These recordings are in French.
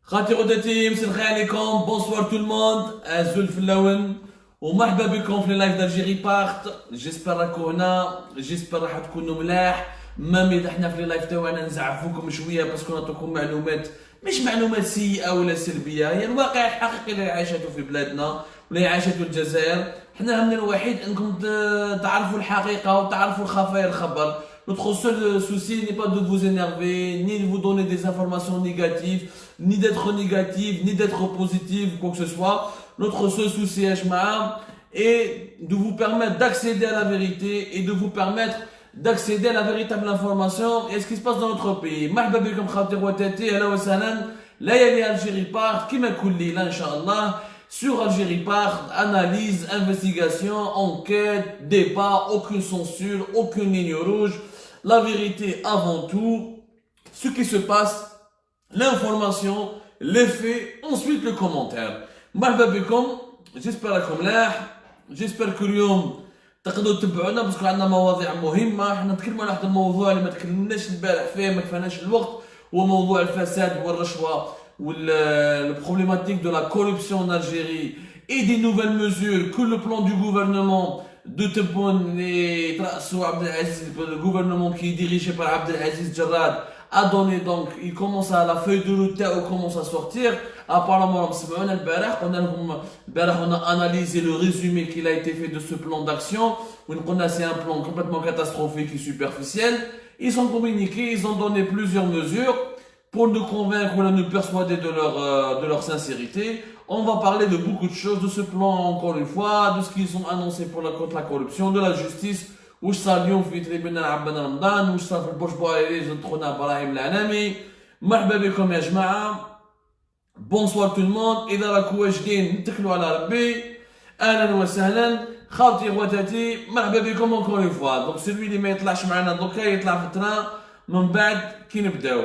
خاطي غدتي مسا الخير عليكم بونسوار تو الموند ازول في اللون ومرحبا بكم في لايف دالجيري بارت. جيسبر راكو هنا، جيسبر راح تكونوا ملاح. مامي حنا في اللايف تاعنا نزعفوكم شويه باسكو نعطيكم معلومات مش معلومات سيئه ولا سلبيه، هي الواقع الحقيقي اللي عايشته في بلادنا واللي عايشته الجزائر. حنا همنا الوحيد انكم تعرفوا الحقيقه وتعرفوا خفايا الخبر. Notre seul souci n'est pas de vous énerver, ni de vous donner des informations négatives, ni d'être négatif, ni d'être positif, quoi que ce soit. Notre seul souci, est de vous permettre d'accéder à la vérité et de vous permettre d'accéder à la véritable information et ce qui se passe dans notre pays. مرحبا بكم خاطر وتاتي، اهلا وسهلا. ليالي الجيري بارت كيما كل ليله ان شاء الله. Sur Algérie Part, analyse, investigation, enquête, débat, aucune censure, aucune ligne rouge. La vérité avant tout, ce qui se passe, l'information, les faits, ensuite le commentaire. مرحبا بكم، j'espère راكم ملاح. j'espère que اليوم تقدروا تتبعونا باسكو عندنا مواضيع مهمه. حنا نتكلموا على واحد الموضوع اللي ما تكلمناش البارح فيه، ما كفاناش الوقت، هو موضوع الفساد والرشوه والبروبlématique de la corruption en Algérie et des nouvelles mesures que le plan du gouvernement de Tebboune et le gouvernement qui est dirigé par Abdelaziz Jarrad a donné. Donc il commence à la feuille de route ou commence à sortir. Apparemment on a analysé le résumé qu'il a été fait de ce plan d'action. C'est un plan complètement catastrophique et superficiel. Ils ont communiqué, ils ont donné plusieurs mesures pour nous convaincre ou nous persuader de leur sincérité. On va parler de beaucoup de choses, de ce plan encore une fois, de ce qu'ils ont annoncé contre la corruption, de la justice, où ça اليوم في tribunal عبد رمضان، où ça في البوش بواليز خونا ابراهيم العنامي. مرحبا بكم يا جماعه، بونسوار تو الموند. اذا راكم واجدين نتكلوا على ربي، اهلا وسهلا خاوتي خواتاتي، مرحبا بكم encore une fois. دونك سيلوي اللي ما يطلعش معنا دوكا يطلع في التران من بعد كي نبداو.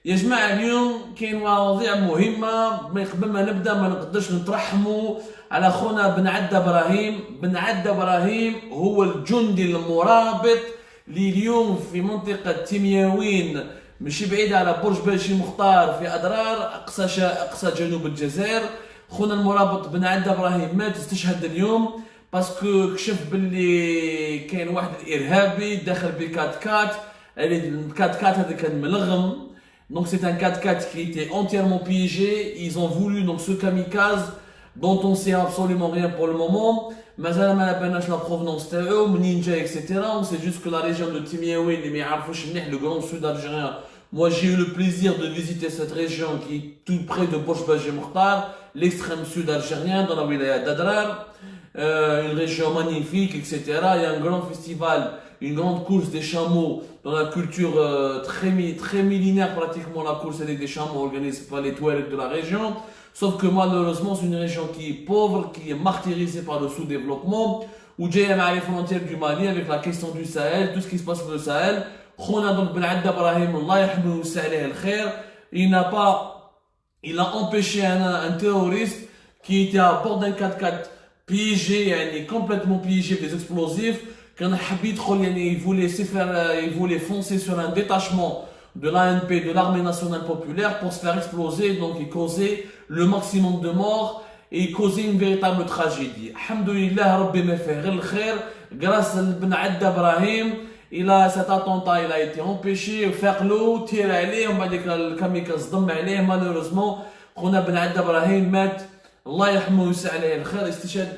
يا جماعة اليوم كاين مواضيع مهمة. قبل ما نبدا ما نقدرش نترحموا على خونا بن عدة ابراهيم. بن عدة ابراهيم هو الجندي المرابط اللي اليوم في منطقة تيمياوين ماشي بعيدة على برج باشي مختار في أضرار أقصى جنوب الجزائر. خونا المرابط بن عدة ابراهيم مات، استشهد اليوم باسكو كشف باللي كاين واحد الإرهابي داخل بكات كات. الكات كات هذا كان ملغم. Donc c'est un 4x4 qui était entièrement piégé. Ils ont voulu, donc ce kamikaze dont on sait absolument rien pour le moment, مازال ما عرفناش la provenance تاعو منين جاي etc. On sait juste que la région de Timiaouen اللي ما يعرفوش مليح le grand sud algérien. Moi j'ai eu le plaisir de visiter cette région qui est tout près de Borj Baji Mokhtar, l'extrême sud algérien dans la wilaya d'Adrar. Une région magnifique etc. Il y a un grand festival, une grande course des chameaux dans la culture très millénaire, pratiquement la course avec des chameaux organisée par les Touaregs de la région. Sauf que malheureusement c'est une région qui est pauvre, qui est martyrisée par le sous-développement, où j'ai les frontières du Mali avec la question du Sahel, tout ce qui se passe dans le Sahel. Khona donc Ben Adda Ibrahim, Allah yahmou sa'alih al-khair, il a empêché un terroriste qui était à bord d'un 4x4 piégé, complètement piégé des explosifs. Il voulait foncer sur un détachement de l'ANP, de l'armée nationale populaire, pour se faire exploser. Donc il causait le maximum de morts et il causait une véritable tragédie. Alhamdoulilah, Rabbi me fait le khair. Grâce à Ben Adda Ibrahim, cet attentat il a été empêché. Faire l'eau, tirer aller, on va dire que le kamikaze dam aller. Malheureusement, on a Ben Adda Ibrahim mat. Allah yahmou sa'alih al-khair.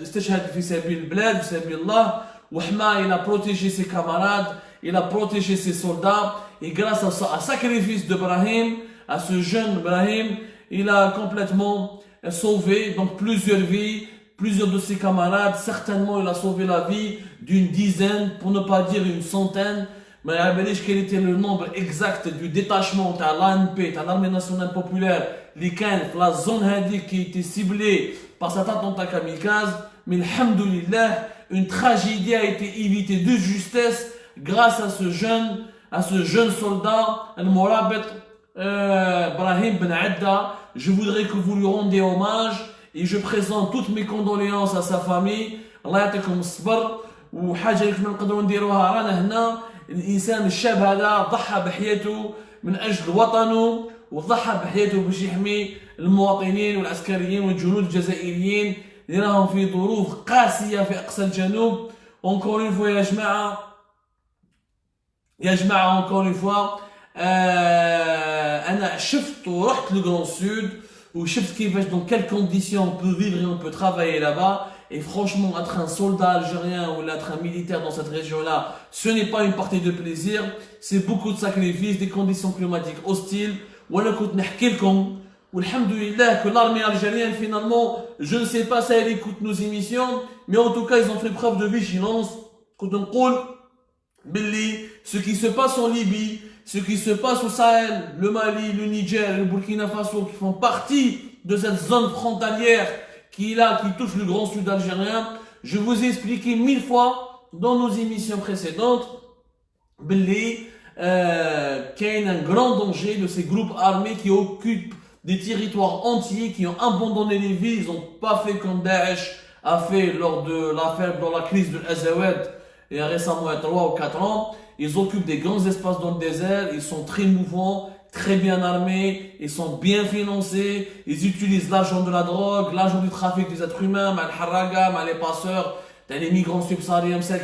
استشهد في سبيل البلاد، في سبيل الله. Il a protégé ses camarades, il a protégé ses soldats, et grâce à sacrifice d'Ibrahim, à ce jeune Ibrahim, il a complètement sauvé donc plusieurs vies, plusieurs de ses camarades. Certainement il a sauvé la vie d'une dizaine, pour ne pas dire une centaine. Mais quel était le nombre exact du détachement de l'ANP, de l'armée nationale populaire, la zone qui était ciblée par cet attentat kamikaze. Mais alhamdoulilah, une tragédie a été évitée de justesse grâce à ce jeune soldat, Al-Murabit Ibrahim Ben Adda. Je voudrais que vous lui rendiez hommage et je présente toutes mes condoléances à sa famille. Allah يعطيكم الصبر. وحاجة اللي كنا نقدروا نديروها رانا هنا، الإنسان الشاب هذا ضحى بحياته من أجل وطنه وضحى بحياته باش يحمي المواطنين والعسكريين والجنود الجزائريين اللي راهم في ظروف قاسيه في اقصى الجنوب. encore une fois يا جماعه encore une fois انا شفت ورحت لو Grand Sud وشفت كيفاش dans quelles conditions on peut vivre et on peut travailler là-bas. Et franchement, être un soldat algérien ou être un militaire dans cette région-là, ce n'est pas une partie de plaisir, c'est beaucoup de sacrifices, des conditions climatiques hostiles. Voilà que que l'armée algérienne, finalement, je ne sais pas si elle écoute nos émissions, mais en tout cas, ils ont fait preuve de vigilance. Quand on parle, ce qui se passe en Libye, ce qui se passe au Sahel, le Mali, le Niger, le Burkina Faso, qui font partie de cette zone frontalière qui est là, qui touche le Grand Sud algérien, je vous ai expliqué 1000 fois dans nos émissions précédentes, qu'il y a un grand danger de ces groupes armés qui occupent des territoires entiers, qui ont abandonné les villes. Ils n'ont pas fait comme Daesh a fait lors de l'affaire, dans la crise de l'Azawad, il y a récemment 3 ou 4 ans. Ils occupent des grands espaces dans le désert, ils sont très mouvants, très bien armés, ils sont bien financés, ils utilisent l'argent de la drogue, l'argent du trafic des êtres humains, mal haraga, mal les passeurs, les migrants subsahariens, qui sont en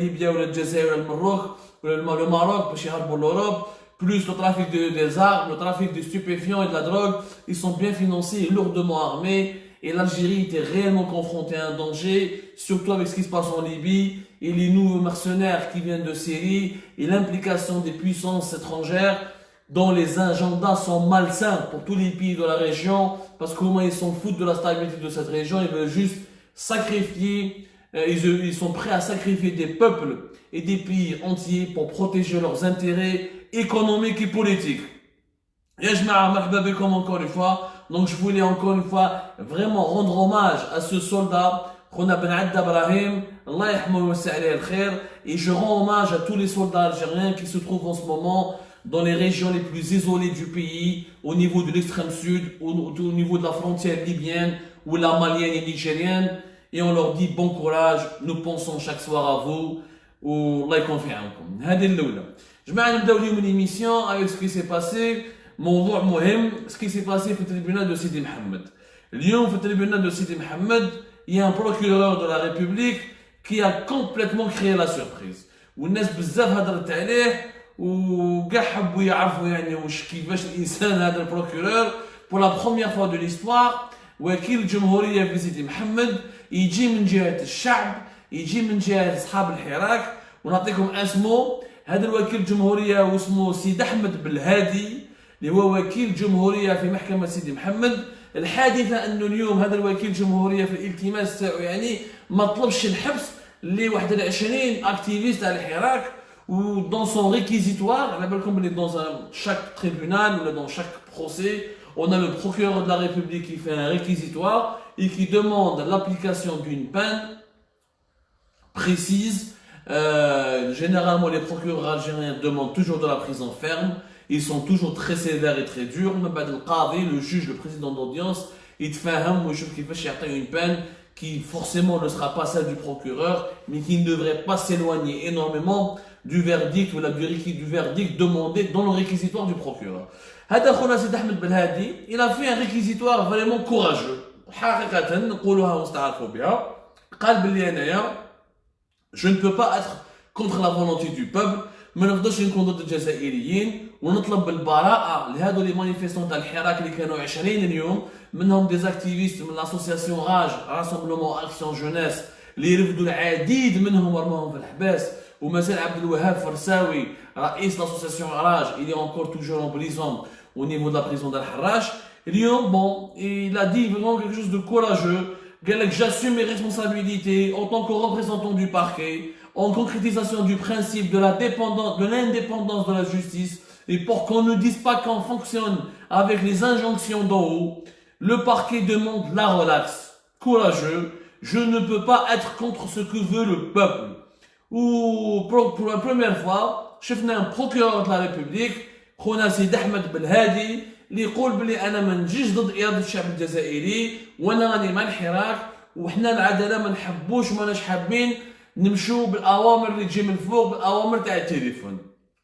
Libye ou le Jazair ou le Maroc, le Maroc, pour l'Europe, plus le trafic des armes, le trafic de stupéfiants et de la drogue. Ils sont bien financés et lourdement armés. Et l'Algérie était réellement confrontée à un danger, surtout avec ce qui se passe en Libye et les nouveaux mercenaires qui viennent de Syrie et l'implication des puissances étrangères dont les agendas sont malsains pour tous les pays de la région, parce qu'au moins ils s'en foutent de la stabilité de cette région, ils veulent juste sacrifier, ils sont prêts à sacrifier des peuples et des pays entiers pour protéger leurs intérêts économiques et politiques. Et je m'arrête encore une fois. Donc je voulais encore une fois vraiment rendre hommage à ce soldat, Khona Ben Adda Brahim, Allah yahmou wa sa'alih al-khair, et je rends hommage à tous les soldats algériens qui se trouvent en ce moment dans les régions les plus isolées du pays, au niveau de l'extrême sud, au niveau de la frontière libyenne, ou la malienne et nigérienne, et on leur dit bon courage, nous pensons chaque soir à vous, ou Allah يكون عنكم. هذه الأولى. جماعة نبداو اليوم l'émission avec ce qui s'est passé. موضوع مهم, ce qui s'est passé في الtribunal de Sidi Mohamed. اليوم في الtribunal de Sidi Mohamed, il y a un procureur de la République qui a complètement créé la surprise. والناس بزاف هضرت عليه وكاع حبوا يعرفوا يعني واش كيفاش الانسان هذا البروكورور. pour la première fois de l'histoire وكيل الجمهورية في سيدي محمد يجي من جهة الشعب, يجي من جهة أصحاب الحراك. ونعطيكم اسمه, هذا الوكيل الجمهورية واسمه سيد أحمد بالهادي اللي هو وكيل جمهورية في محكمة سيدي محمد. الحادثة أنه اليوم هذا الوكيل جمهورية في الالتماس تاعو يعني ما طلبش الحبس اللي 21 اكتيفيست على الحراك. ou dans son réquisitoire, dans chaque tribunal ou dans chaque procès, on a le procureur de la République qui fait un réquisitoire et qui demande l'application d'une peine précise. Généralement, les procureurs algériens demandent toujours de la prison ferme. Ils sont toujours très sévères et très durs. Le juge, le président d'audience, il fait une peine qui forcément ne sera pas celle du procureur, mais qui ne devrait pas s'éloigner énormément du verdict ou du verdict demandé dans le réquisitoire du procureur. هذا خونا سيد أحمد بالهادي, il a fait un réquisitoire vraiment courageux. حقيقة نقولوها ونستعرفوا بها. قال باللي أنايا je ne peux pas être contre la volonté du peuple, ما نقدرش نكون ضد الجزائريين ونطلب بالبراءة لهذو لي مانيفيستون تاع الحراك اللي كانوا 20 اليوم, منهم دي اكتيفيست من لاسوسياسيون راج راسمبلومون اكسيون جونيس اللي رفضوا العديد منهم ورماهم في الحباس. ومازال عبد الوهاب فرساوي رئيس لاسوسياسيون راج il est encore toujours en prison au niveau de la prison d'Al-Harrach. اليوم bon, il a dit vraiment quelque chose de courageux. قال لك j'assume mes responsabilités en tant que représentant du parquet, en concrétisation du principe de l'indépendance de la justice, et pour qu'on ne dise pas qu'on fonctionne avec les injonctions d'en haut, le parquet demande la relaxe. Courageux, je ne peux pas être contre ce que veut le peuple. Ou pour la première fois, شفنا un procureur de la République, خونا سيد أحمد بالهادي, اللي يقول بلي أنا ما نجيش ضد إرادة الشعب الجزائري, وأنا راني مع الحراك, وحنا العدالة ما نحبوش وماناش حابين نمشوا بالأوامر اللي تجي من فوق, بالأوامر تاع التليفون.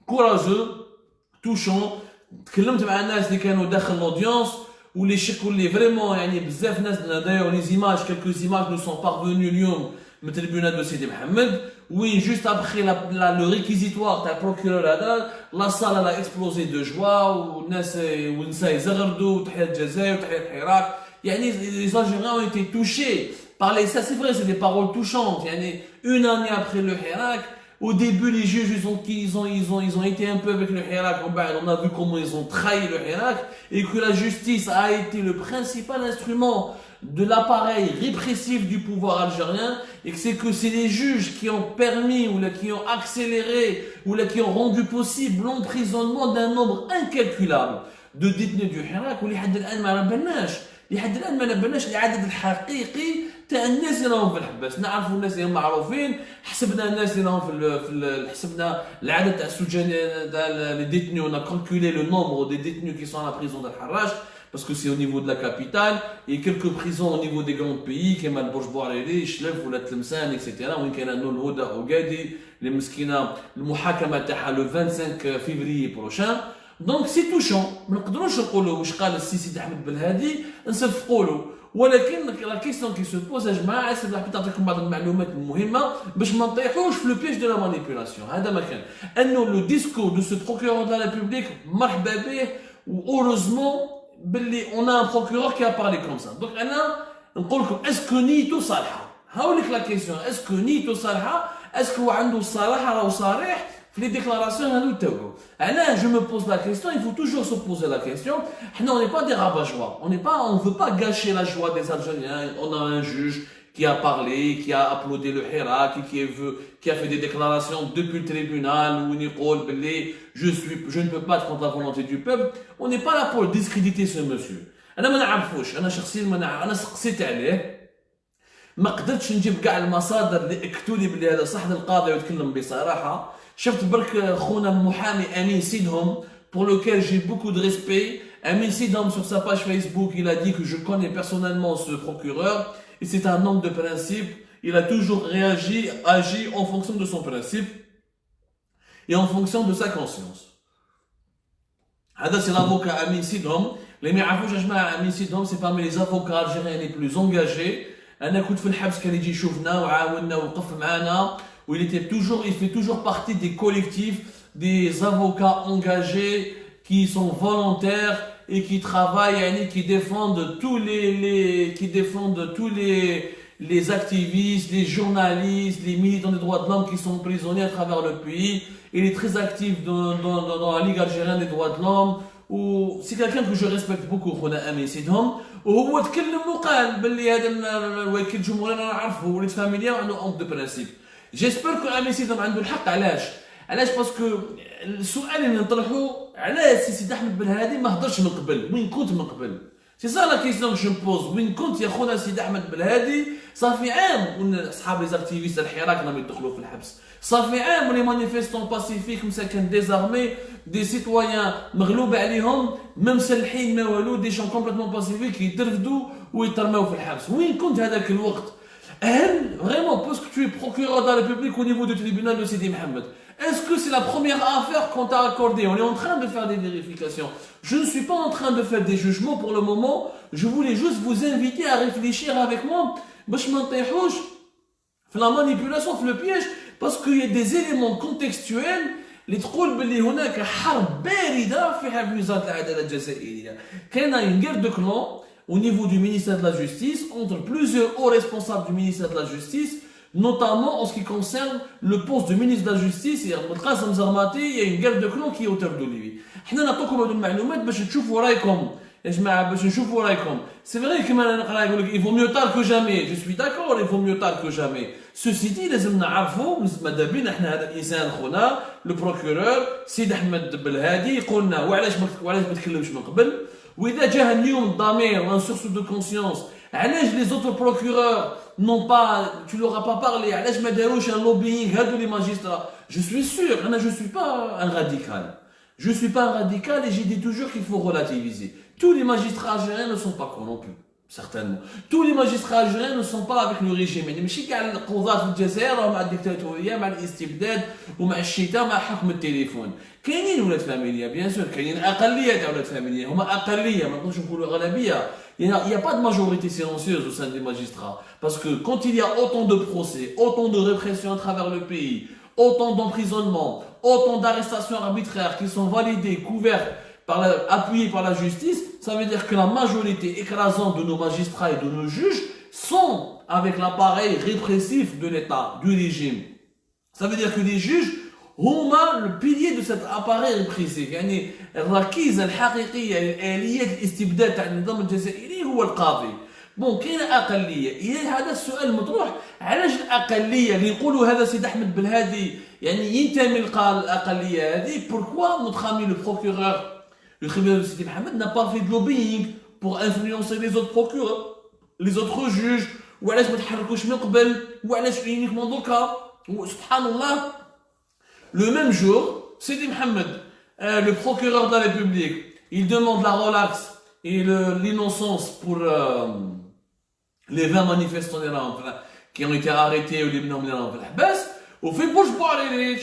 Courageux, touchant, تكلمت مع الناس اللي كانوا داخل l'auddience واللي شكوا اللي فريمون يعني بزاف ناس دايور لي زيماج كالكو زيماج نو سون بارفونو اليوم من التريبيونال دو سيدي محمد وين جوست ابخي لو ريكيزيتوار تاع البروكيرور هذا لا صال لا اكسبلوزي دو جوا والنساء يزغردوا وتحية الجزائر وتحية الحراك يعني les Algériens ont été touchés par les ça c'est vrai c'est des paroles touchantes يعني une année après le Hirak au début les juges ils ont été un peu avec le Hirak on a vu comment ils ont trahi le Hirak et que la justice a été le principal instrument de l'appareil répressif du pouvoir algérien et que c'est les juges qui ont permis ou là, qui ont accéléré ou là, qui ont rendu possible l'emprisonnement d'un nombre incalculable de détenus du Hirak ou لحد الآن ما نبناش لحد الآن ما نبناش العدد الحقيقي تاع الناس اللي راهم في الحبس نعرفوا الناس اللي هم معروفين حسبنا الناس اللي راهم حسبنا العدد تاع السجان تاع لي ديتنيو on a calculé le nombre des détenus qui sont à la prison d'Al-Harrach parce que c'est au niveau de la capitale et quelques prisons au niveau des grands pays كما البرج بوعريري شلف ولا تلمسان etc وين كان عندنا الهدى وقادي اللي مسكينه المحاكمه تاعها le 25 février prochain دونك سي توشون ما نقدروش نقولوا واش قال السي سيدي احمد بالهادي نصفقوا له ولكن لا كيسيون كي سو بوز يا جماعه حبيت نعطيكم بعض المعلومات المهمه باش ما نطيحوش في لو بيج دو لا مانيبيولاسيون هذا ما كان انه لو ديسكور دو سو بروكورور دو لا ريبوبليك مرحبا به واوروزمون باللي اون ان بروكورور كي ا بارلي كوم سا دونك انا نقول لكم اسكو نيتو صالحه هاوليك لا كيسيون اسكو نيتو صالحه اسكو عنده الصراحه راهو صريح les déclarations à nous alors je me pose la question il faut toujours se poser la question on n'est pas des rabat-joie on veut pas gâcher la joie des Algériens on a un juge qui a parlé qui a applaudi le Hirak qui a fait des déclarations depuis le tribunal où il dit je ne peux pas être contre la volonté du peuple on n'est pas là pour discréditer ce monsieur انا ما نعرفوش انا شخصيا انا سقسيت عليه ما قدرتش نجيب كاع المصادر اللي اكدوا لي بلي هذا صح القاضي ويتكلم بصراحه شفت برك خونا المحامي امين سيدهم pour lequel j'ai beaucoup de respect Amin Sidhom sur sa page Facebook il a dit que je connais personnellement ce procureur et c'est un homme de principe il a toujours agi en fonction de son principe et en fonction de sa conscience هذا c'est l'avocat Amin Sidhom اللي ما يعرفوش يا جماعه Amin Sidhom c'est parmi les avocats algériens les plus engagés انا كنت في الحبس كان يجي يشوفنا وعاوننا ووقف معنا où il fait toujours partie des collectifs, des avocats engagés qui sont volontaires et qui travaillent, qui défendent tous les activistes, les journalistes, les militants des droits de l'homme qui sont prisonniers à travers le pays. Il est très actif dans la Ligue algérienne des droits de l'homme. C'est quelqu'un que je respecte beaucoup, خونا امين سيدهم وهو تكلم وقال باللي هذا الوكيل الجمهوري انا نعرفه وليت فاميليا وعنده اونت دو برانسيب جيسبر كو امين سيدهم عنده الحق علاش باسكو السؤال اللي نطرحه علاش سيدي احمد بالهادي ما هضرش من قبل وين كنت من قبل سي سا لا كيسيون جو مبوز وين كنت يا خونا سيدي احمد بالهادي صافي عام اصحاب لي زاكتيفيست الحراك راهم يدخلوا في الحبس صافي عام ولي مانيفيستون باسيفيك مساكن ديزارمي دي سيتويان مغلوب عليهم ما مسلحين ما والو دي شون كومبليتمون باسيفيك يترفدوا ويترماو في الحبس وين كنت هذاك الوقت هل vraiment parce que tu es procureur de la République au niveau du tribunal de Sidi Mohamed est-ce que c'est la première affaire qu'on t'a accordée on est en train de faire des vérifications je ne suis pas en train de faire des jugements pour le moment je voulais juste vous inviter à réfléchir avec moi باش ما نطيحوش في la manipulation في le piège parce qu'il y a des éléments contextuels اللي تقول باللي هناك حرب باردة في حرب وزارة العدالة الجزائرية كاينه une guerre de clan au niveau du ministère de la Justice entre plusieurs hauts responsables du ministère de la Justice notamment en ce qui concerne le poste de ministre de la Justice القاسم زرماتي il y a une guerre de clan qui est autour de lui حنا نعطيكم هذو المعلومات باش تشوفوا رايكم يا جماعه باش نشوفوا رايكم سي فري كما نقرا يقول لك il vaut mieux tard que jamais je suis d'accord il vaut mieux tard que jamais ceci dit لازم نعرفوا ماذا بينا احنا هذا الانسان خونا لو بروكورور سيد احمد بالهادي يقول لنا وعلاش ما تكلمش من قبل واذا جاه اليوم الضمير وان سورس دو كونسيونس علاش لي زوتر بروكورور نون با tu leur as pas parlé علاش ما داروش ان لوبينغ هادو لي ماجسترا je suis sûr انا je suis pas un radical et j'ai dit toujours qu'il faut relativiser tous les magistrats algériens ne sont pas corrompus certainement. Tous les magistrats algériens ne sont pas avec le régime. يعني ماشي كاع القضاة في الجزائر راهم مع الديكتاتورية مع الاستبداد ومع الشتاء مع حكم التليفون. كاينين ولاد فاميليا بيان سور، كاينين أقلية تاع ولاد فاميليا، هما أقلية ما نقدروش نقولوا غالبية. Il n'y a pas de majorité silencieuse au sein des magistrats. Parce que quand il y a autant de procès, autant de répression à travers le pays, autant d'emprisonnements, autant d'arrestations arbitraires qui sont validées, couvertes, appuyées par la justice, ça veut dire que la majorité écrasante de nos magistrats et de nos juges sont avec l'appareil répressif de l'État, du régime. Ça veut dire que les juges هما le pilier de cet appareil répressif. يعني الركيزة الحقيقية لآلية الاستبداد تاع النظام الجزائري هو القاضي. بون كاينه اقليه، اذا هذا السؤال مطروح علاش الاقليه اللي يقولوا هذا سيد احمد بالهادي يعني ينتمي للاقليه هذه؟ بوركوا notre ami le procureur du tribunal de Sidi Mohamed n'a pas fait de lobbying pour influencer les autres procureurs, les autres juges؟ وعلاش ما تحركوش من قبل؟ وعلاش uniquement دوكا؟ سبحان الله. Le même jour, Sidi Mohamed, le procureur de la République, il demande la relax et l'innocence pour les 20 manifestants qui ont été arrêtés ou les menés en الحبس. وفي بوش بوعريريش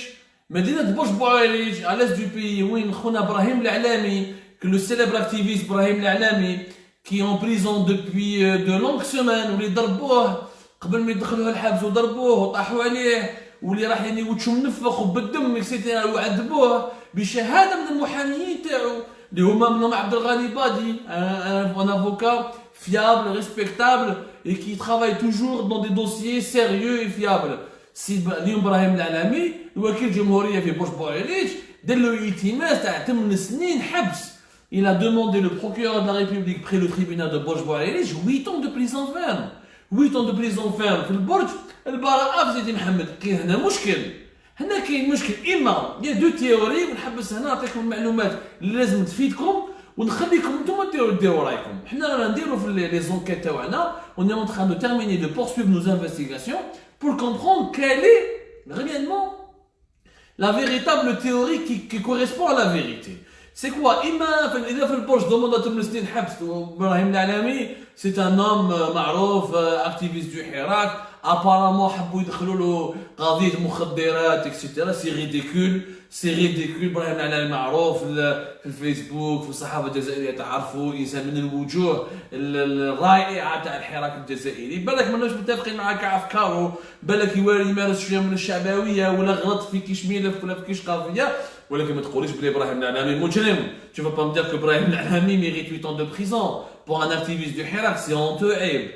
مدينة بوش بوعريريش à l'est du pays وين خونا إبراهيم العلامي que le célèbre activiste إبراهيم العلامي qui est en prison depuis de longues semaines واللي ضربوه قبل ما يدخلوه الحبس وضربوه وطاحوا عليه واللي راح يعني وجهه منفخ وبالدم اكسيتيرا ويعذبوه بشهاده من المحاميين تاعو اللي هما منهم عبد الغني بادي un avocat fiable, respectable et qui travaille toujours dans des dossiers sérieux et fiables. سي اليوم ابراهيم العلامي وكيل الجمهوريه في بوش بوعريريش دار له التماس تاع 8 سنين حبس. Il a demandé le procureur de la République près le tribunal de Bosch Boarélich 8 ans de prison ferme. 8 ans de prison ferme في البرج. البراءة في سيدي محمد. كاين هنا مشكل. هنا كاين مشكل. إما يا دو تيوري ونحبس هنا نعطيكم المعلومات اللي لازم تفيدكم ونخليكم نتوما ديروا رايكم. حنا رانا نديروا في لي زونكيت تاعنا on est en train de terminer de poursuivre nos investigations pour comprendre quelle est réellement la véritable théorie qui correspond à la vérité. C'est quoi? إذا في البرج demande à 8 سنين حبس إبراهيم العلامي c'est un homme معروف activiste du Hirak. apparemment حبوا يدخلوا له قضية مخدرات etc. c'est ridicule. إبراهيم العلامي معروف في الفيسبوك في الصحافة الجزائرية تعرفوا إنسان من الوجوه الرائعة تاع الحراك الجزائري. بالك ماناش متفقين معاه كاع أفكاره، بالك يمارس شوية من الشعبوية ولا غلط في كيش ملف ولا في كيش قضية، ولكن ما تقوليش بلي إبراهيم العلامي مجرم. Tu vas pas me dire que إبراهيم العلامي mérite 8 ans de prison pour un activiste du Hirak, c'est honteux عيب.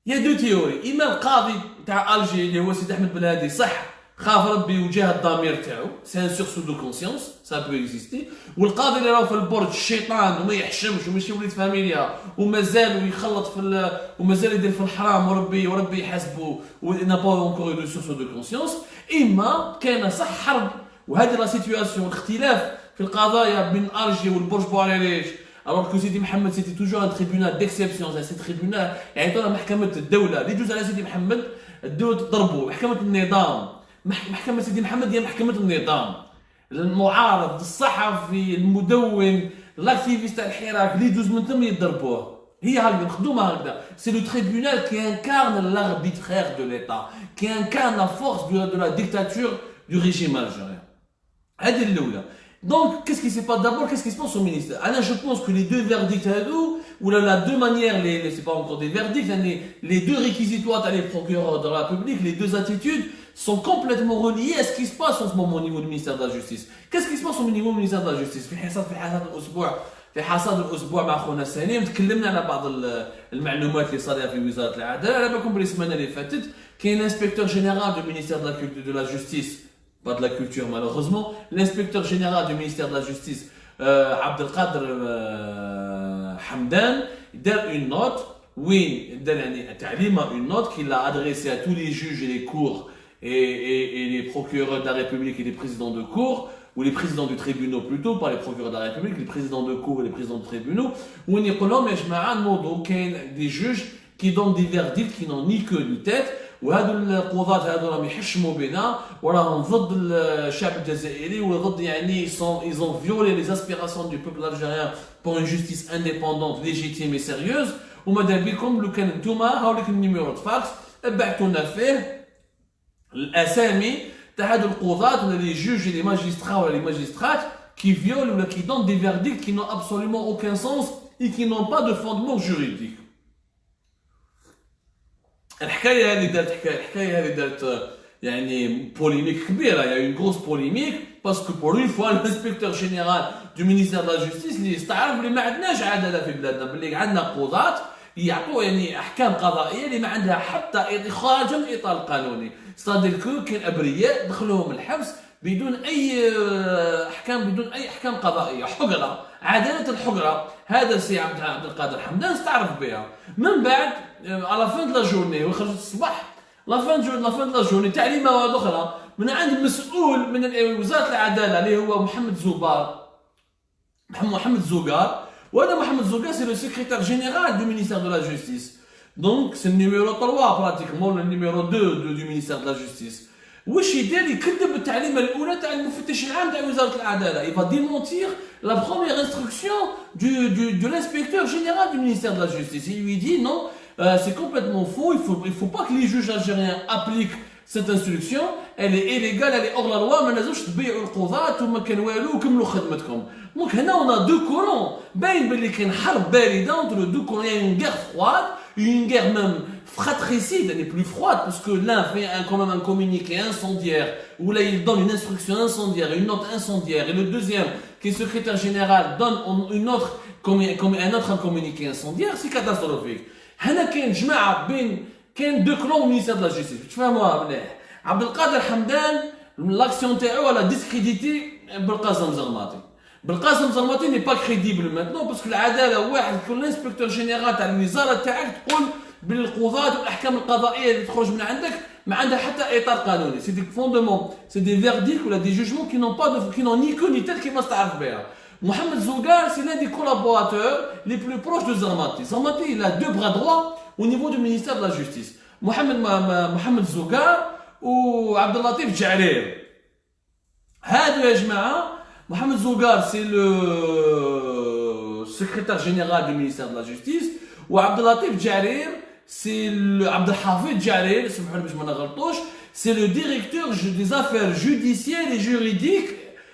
Il y a deux théories. إما القاضي تاع ألجي اللي هو سيد أحمد بلهادي صح خاف ربي وجاه الضمير تاعو، c'est un sursaut de conscience, ça peut exister. والقاضي اللي راهو في البرج الشيطان وما يحشمش وماشي وليد فاميليا ومازال يخلط في ومازال يدير في الحرام وربي يحاسبه n'a pas encore eu de sursaut de conscience. إما كان صح حرب وهذه لا سيتوياسيون اختلاف في القضايا بين ألجي والبرج بوعريريش. Alors que Sidi Mohamed c'était toujours un tribunal d'exception. C'est un tribunal يعني طلع محكمة الدولة اللي يجوز على سيدي محمد الدولة تضربه. محكمة النظام، محكمة سيدي محمد هي محكمة النظام. المعارض الصحفي المدون الاكتيفيست تاع الحراك اللي يجوز من ثم يضربوه. هي هكذا مخدومة هكذا. C'est le tribunal qui incarne l'arbitraire de l'État, qui incarne la force de la dictature du régime algérien. هذه الأولى. Donc, qu'est-ce qui se passe d'abord? Qu'est-ce qui se passe au ministère? Alors, je pense que les deux verdicts, ou là, deux manières, c'est pas encore des verdicts, les deux réquisitoires les procureurs de la République, les deux attitudes sont complètement reliées à ce qui se passe en ce moment au niveau du ministère de la Justice. Qu'est-ce qui se passe au niveau du ministère de la Justice? في حصاد الأسبوع مع أخونا سليم تكلمنا على بعض المعلومات اللي صارت في وزارة العدالة. على بالكم بالسمانة اللي فاتت كاين l'inspecteur général du ministère de la Justice, pas de la culture malheureusement, l'inspecteur général du ministère de la Justice, Abdelkader Hamdan, donne une note, oui, une note qu'il a adressée à tous les juges et les cours et les procureurs de la République et les présidents de cours, ou les présidents du tribunal plutôt, pas les procureurs de la République, les présidents de cours et les présidents de tribunaux, où on y a des juges qui donnent des verdicts qui n'ont ni queue ni tête. وهذو القضاة هذو راهم يحشموا بنا وراهم ضد الشعب الجزائري وضد يعني ils ont violé les aspirations du peuple algérien pour une justice indépendante, légitime et sérieuse. وماذا بكم لو كان نتوما هاوليك النيميرو فاكس بعثونا فيه الاسامي تاع هادو القضاة ولا لي جوج لي ماجسترا ولا لي ماجسترات qui violent ou qui donnent des verdicts qui n'ont absolument aucun sens et qui n'ont pas de fondement juridique. الحكايه هذه دارت يعني بوليميك كبيره يعني une grosse polémique parce que pour une fois l'inspecteur général du ministère de la justice اللي استعرف اللي ما عندناش عداله في بلادنا باللي عندنا قضاة يعطوا يعني احكام قضائيه اللي ما عندها حتى خارج الاطار القانوني. صادر كو كاين ابرياء دخلوهم الحبس بدون اي احكام قضائيه. حقره عداله الحقره هذا السي عبد القادر حمدان استعرف بها. من بعد على فين لا جورني وخرجت الصباح لا فين لا جورني تعليمات اخرى من عند مسؤول من وزاره العداله اللي هو محمد زوغار. وهذا محمد زوغار سي لو سيكريتير جينيرال دو مينيستير دو لا جوستيس. دونك سي النيميرو 3 براتيكمون النيميرو 2 دو مينيستير دو لا جوستيس. واش يدير يكذب التعليمه الاولى تاع المفتش العام تاع وزاره العداله. Il va démentir la première instruction de l'inspecteur général du ministère de la justice. Il lui dit non, c'est complètement faux, il faut pas que les juges algériens appliquent cette instruction, elle est illégale, elle est hors la loi, ما لازمش تبيعوا القضاة وما كان والو وكملوا خدمتكم. Donc هنا on a deux courants. باين باللي كاين حرب بارده entre les deux courants, il y a une guerre froide, une guerre même fratricide, elle est plus froide parce que l'un fait quand même un communiqué incendiaire où là il donne une instruction incendiaire, une note incendiaire, et le deuxième qui est secrétaire général donne une autre un autre communiqué incendiaire. C'est catastrophique. هنا كاين جماعه بين كاين دو كلون مينيستير دو لا جوستيس تفهموها مليح. عبد القادر حمدان لاكسيون تاعو على ديسكريديتي بالقاسم زغماطي. بالقاسم زغماطي ني با كريديبل ماتنون باسكو العداله واحد كل انسبكتور جينيرال تاع الوزاره تاعك تقول بالقضاة والاحكام القضائيه اللي تخرج من عندك ما عندها حتى اطار قانوني. سي دي فوندمون سي دي فيرديك ولا دي جوجمون qui n'ont ni queue ni tête كيما استعرف بها. محمد زوغار c'est l'un des collaborateurs les plus proches de Zarmati. Zarmati il a deux bras droits au niveau du ministère de la justice. محمد زوغار وعبد اللطيف جعرير. هادو يا جماعه محمد زوغار c'est le secrétaire général du ministère de la justice وعبد اللطيف جعرير c'est عبد الحفيظ جعرير سمحوا لي باش ما نغلطوش c'est le directeur des affaires judiciaires et juridiques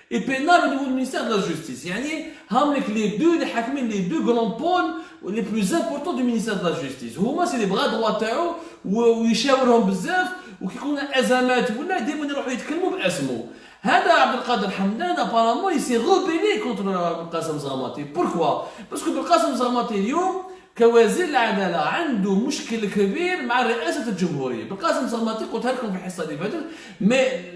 et pénales au niveau du ministère de la justice. يعني هم لك les deux اللي حاكمين les deux grands pôles les plus importants du ministère de la justice. هما سي لي بغا دروا تاعو ويشاورهم بزاف وكيكون ازمات ولا ديما يروحوا يتكلموا باسمه. هذا عبد القادر حمدان apparemment il s'est rebellé contre بالقاسم زغماطي. Pourquoi? Parce que بالقاسم زغماطي اليوم كوزير العداله عنده مشكل كبير مع رئاسه الجمهوريه. بالقاسم زغماطي قلتها لكم في الحصه اللي فاتت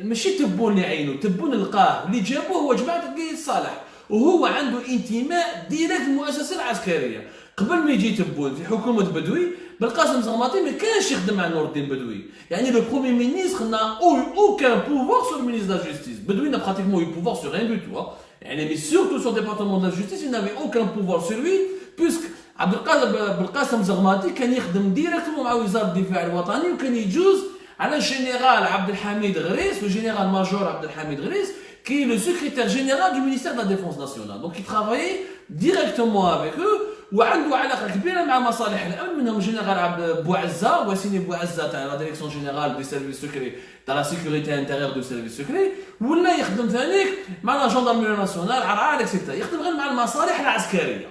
ماشي تبون اللي عينه تبون لقاه اللي جابوه هو جماعه القيس صالح وهو عنده انتماء ديريكت للمؤسسه العسكريه. قبل ما يجي تبون في حكومه بدوي بالقاسم زغماطي ما كانش يخدم مع نور الدين بدوي. يعني لو بروميير مينيستر n'a aucun pouvoir sur le ministre de la justice. Bedoui n'a pratiquement eu pouvoir sur rien du tout. يعني mais surtout sur le département de la justice il n'avait aucun pouvoir sur lui puisque عبد القادر بالقاسم زغماطي كان يخدم ديريكتومون مع وزاره الدفاع الوطني وكان يجوز على الجنرال عبد الحميد غريس والجنرال ماجور عبد الحميد غريس qui est le secrétaire général du ministère de la Défense nationale. Donc il travaillait directement avec eux وعنده علاقه كبيره مع مصالح الامن منهم الجنرال عبد بوعزه وسيني بوعزه تاع لا ديريكسيون جينيرال دو سيرفيس سكري تاع لا سيكوريتي انتيريور دو سيرفيس سكري ولا يخدم ثانيك مع لا جندرميري ناسيونال عرعار اكسيتيرا يخدم غير مع المصالح العسكريه.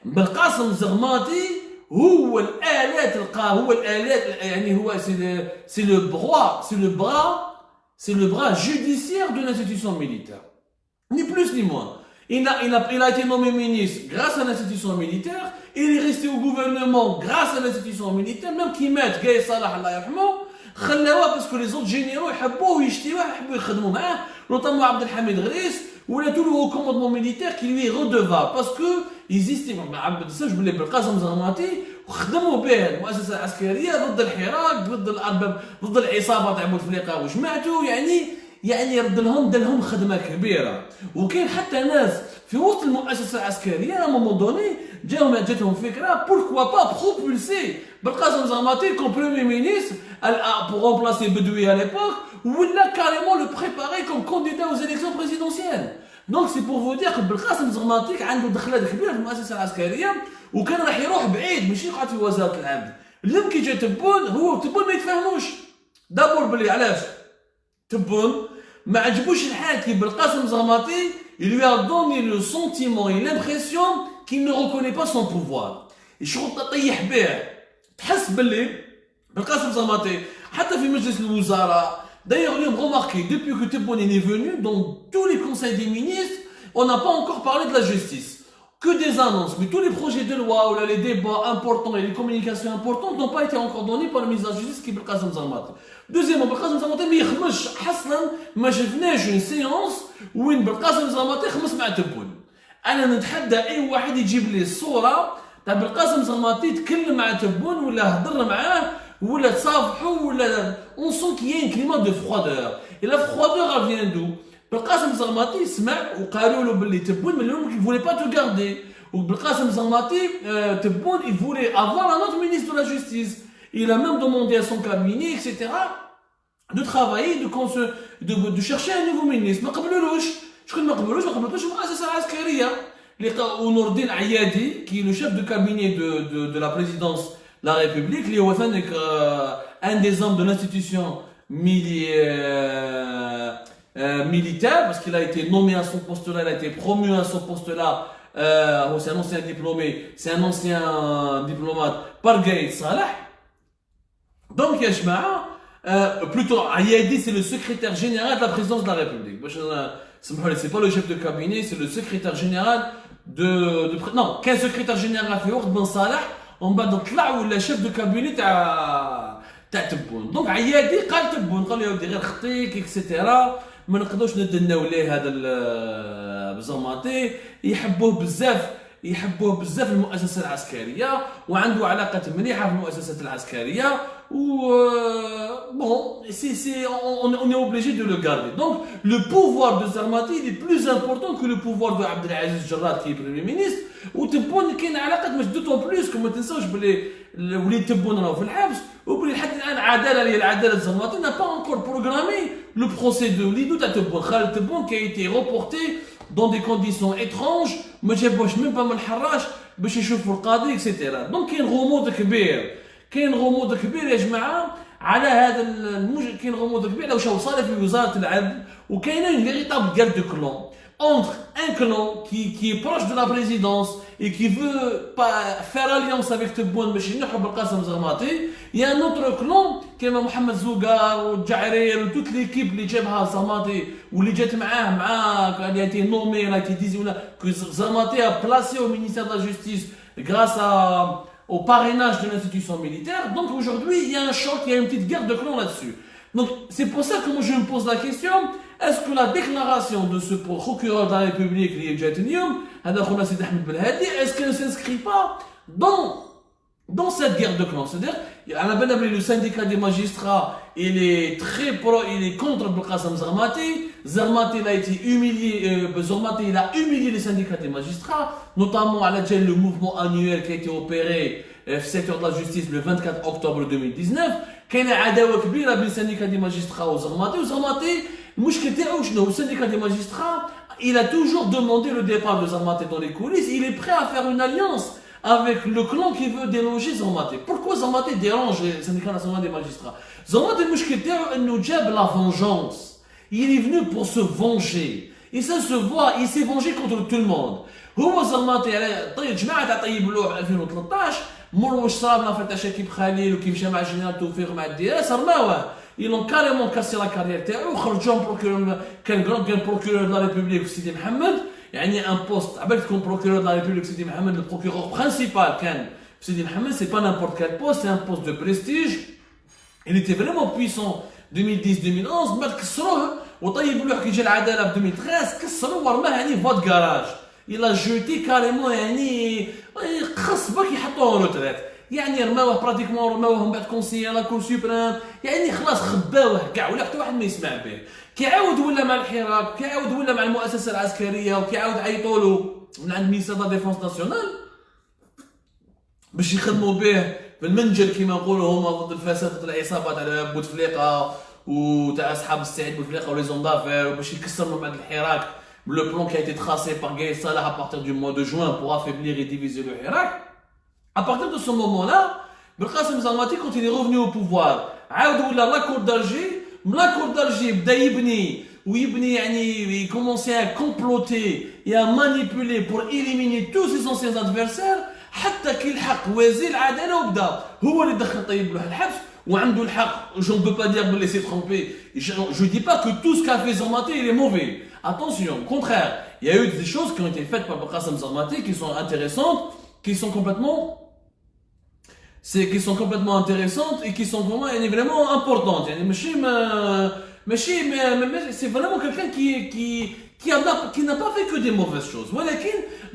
بالقاسم زغماطي هو الالات يعني هو c'est le bras judiciaire de l'institution militaire. Ni plus ni moins. Il a été nommé ministre grâce à l'institution militaire, il est resté au gouvernement grâce à l'institution militaire, même qui mettent Gaye Salah Allah yarhamou, خلاوه parce que les autres généraux يحبوه ويشتيوه يحبوا يخدموا معاه, notamment Abdel Hamid Gris ou tout le haut commandement militaire qui lui est redevable parce que ils estiment عبد الساج باللي بالقاسم زغماطي وخدموا به المؤسسه العسكريه ضد الحراك ضد الارباب ضد العصابه تاع بوتفليقه وجماعته يعني رد لهم دار لهم خدمه كبيره. وكاين حتى ناس في وسط المؤسسه العسكريه à un moment donné جاتهم فكره pourquoi pas propulser بالقاسم زغماطي comme premier ministre pour remplacer Bedoui à l'époque ou là carrément le préparer comme candidat aux élections présidentielles. دونك سي بور فو دير بالقاسم زغماطي عنده دخلات كبيره في المؤسسه العسكريه وكان راح يروح بعيد ماشي يقعد في وزاره العدل. اليوم كي جا تبون هو تبون ما يتفاهموش دابور بلي علاش تبون ما عجبوش الحال كي بالقاسم زغماطي il lui a donné le sentiment et l'impression qu'il ne reconnaît pas son pouvoir. الشغل تطيح به تحس باللي بالقاسم زغماطي حتى في مجلس الوزراء. D'ailleurs, il a remarqué, depuis que Tebboune est venu, dans tous les conseils des ministres, on n'a pas encore parlé de la justice. Que des annonces, mais tous les projets de loi ou là, les débats importants et les communications importantes n'ont pas été encore donnés par le ministre de la Justice qui est Belkacem Zermatt. Deuxièmement, Belkacem Zermatt, mais il خمش حصلا ما شفناش une séance وين Belkacem Zermatt خمس مع تبون. أنا نتحدى أي واحد يجيب لي الصورة تاع Belkacem Zermatt يتكلم مع تبون ولا هضر معاه ولا تصافحوا ولا on sent qu'il y a un climat de froideur. Et la froideur elle vient d'où? Belkacem Zermatt سمع وقالوا له باللي تبون من اليوم qu'il voulait pas te garder. وبالقاسم زغماطي تبون il voulait avoir un autre ministre de la justice. Il a même demandé à son cabinet etc. de travailler de chercher un nouveau ministre. ما قبلولوش. شكون ما قبلولوش المؤسسه العسكريه ونور الدين عيادي qui est le chef de cabinet de la présidence de la République اللي هو ثاني un des hommes de l'institution militaire parce qu'il a été nommé à son poste là, il a été promu à son poste là. C'est un ancien diplômé, c'est un ancien diplomate par Gaïd Salah. Donc, Yashma'a, plutôt, Ayadi, c'est le secrétaire général de la présidence de la République. C'est pas le chef de cabinet, c'est le secrétaire général non, qu'un secrétaire général a fait Oud Ben Salah, on va donc là où le chef de cabinet تاع تبون. Donc, Ayadi, قال تبون, قال له غير خطيك, etc. ما نقدروش ندناو ليه هذا بزغماطي يحبوه بزاف المؤسسه العسكريه وعنده علاقات مليحه في المؤسسات العسكريه و bon on est obligé de le garder. Donc le pouvoir de Zermatt est plus important que le pouvoir de Abdelaziz Jarrad qui est premier ministre. وتبون كاين علاقات مش دوتون بلوس كما تنساوش بلي وليد تبون راهو في الحبس وبلي لحد الان العداله زرماطي n'a pas encore programmé le procès de وليدو تاع تبون خالد تبون qui a été reporté dans des conditions étranges ما جابوش même pas من الحراش باش يشوفوا القاضي etc. دونك كاين غموض كبير يا جماعه على هذا كاين غموض كبير على واش صار في وزاره العدل وكاينه une véritable guerre de clans entre un clan qui est proche de la présidence et qui veut pas faire alliance avec Tebboune باش ينحوا بالقاسم زغماطي. Il y a un autre clan كيما محمد زوقار والجعرير وتوت ليكيب اللي جابها زغماطي واللي جات معاه اللي a été nommé là qui disait que Zermatt a placé au ministère de la Justice grâce au parrainage de l'institution militaire. Donc aujourd'hui, il y a un choc, il y a une petite guerre de clans là-dessus. Donc c'est pour ça que moi je me pose la question, est-ce que la déclaration de ce procureur de la République, est-ce qu'elle ne s'inscrit pas dans cette guerre de clans? C'est-à-dire, le syndicat des magistrats, il est contre Belkacem Zermatt. Zermatt il a été humilié, il a humilié les syndicats des magistrats, notamment à le mouvement annuel qui a été opéré في secteur de la justice le 24 octobre 2019. كاين عداوه كبيره بين السنديكات دي ماجسترا وزرماطي. المشكل تاعو شنو؟ السنديكات دي ماجسترا il a toujours demandé le départ de Zermatt dans les coulisses. Il est prêt à faire une alliance avec le clan qui veut déloger Zermatt. Pourquoi Zermatt dérange les syndicats nationaux des magistrats? Zermatt المشكل تاعو انه جاب la vengeance. Il est venu pour se venger. Et ça se voit, il s'est vengé contre tout le monde. هو زرماط طيب جماعه تاع طيب لوح 2013 مر واش صرابنا في تاع كيب خليل وكي مشى مع جنرال توفيق مع الدي اس رماوه. Ils ont carrément cassé la carrière تاعو خرجوا بروكورور كان بروكورور de la République في سيدي محمد يعني un poste عبالك تكون بروكورور de la République سيدي محمد le procureur principal كان في سيدي محمد c'est pas n'importe quel poste, c'est un poste de prestige. Il était vraiment puissant 2010-2011 بعد كسروه وطيب لوح كي جا العداله في 2013 كسروه ورماه يعني فوت كراج. Il a jeté carrément يعني خص بك يحطوه روتريت يعني رماوه براتيكمون رماوه من بعد كونسيي لا كور سوبريم يعني خلاص خباوه كاع ولا حتى واحد ما يسمع به. كي عاود ولا مع الحراك كي عاود ولا مع المؤسسه العسكريه وكي عاود عيطوا له من عند مينيستر دا ديفونس ناسيونال باش يخدموا به في المنجل كيما نقولوا هما ضد الفساد ضد العصابات على بوتفليقه وتاع اصحاب السعيد بوتفليقه ولي زوندافير وباش يكسروا بعد الحراك le plan qui a été tracé par Gaï Salah à partir du mois de juin pour affaiblir et diviser le Irak. À partir de ce moment-là, Belkacem Zalmati, quand il est revenu au pouvoir, l'accord d'Alger, il commençait à comploter et à manipuler pour éliminer tous ses anciens adversaires. حتى كي الحق وزير العداله وبدا هو اللي دخل طيب بلوح الحبس وعنده الحق. Je ne peux pas dire de laisser tromper. Je dis pas que tout ce qu'a fait Zarmati il est mauvais. Attention, au contraire, il y a eu des choses qui ont été faites par Belkacem Zarmati qui sont intéressantes, qui sont complètement intéressantes et qui sont vraiment importantes. C'est vraiment quelqu'un qui n'a pas fait que des mauvaises choses.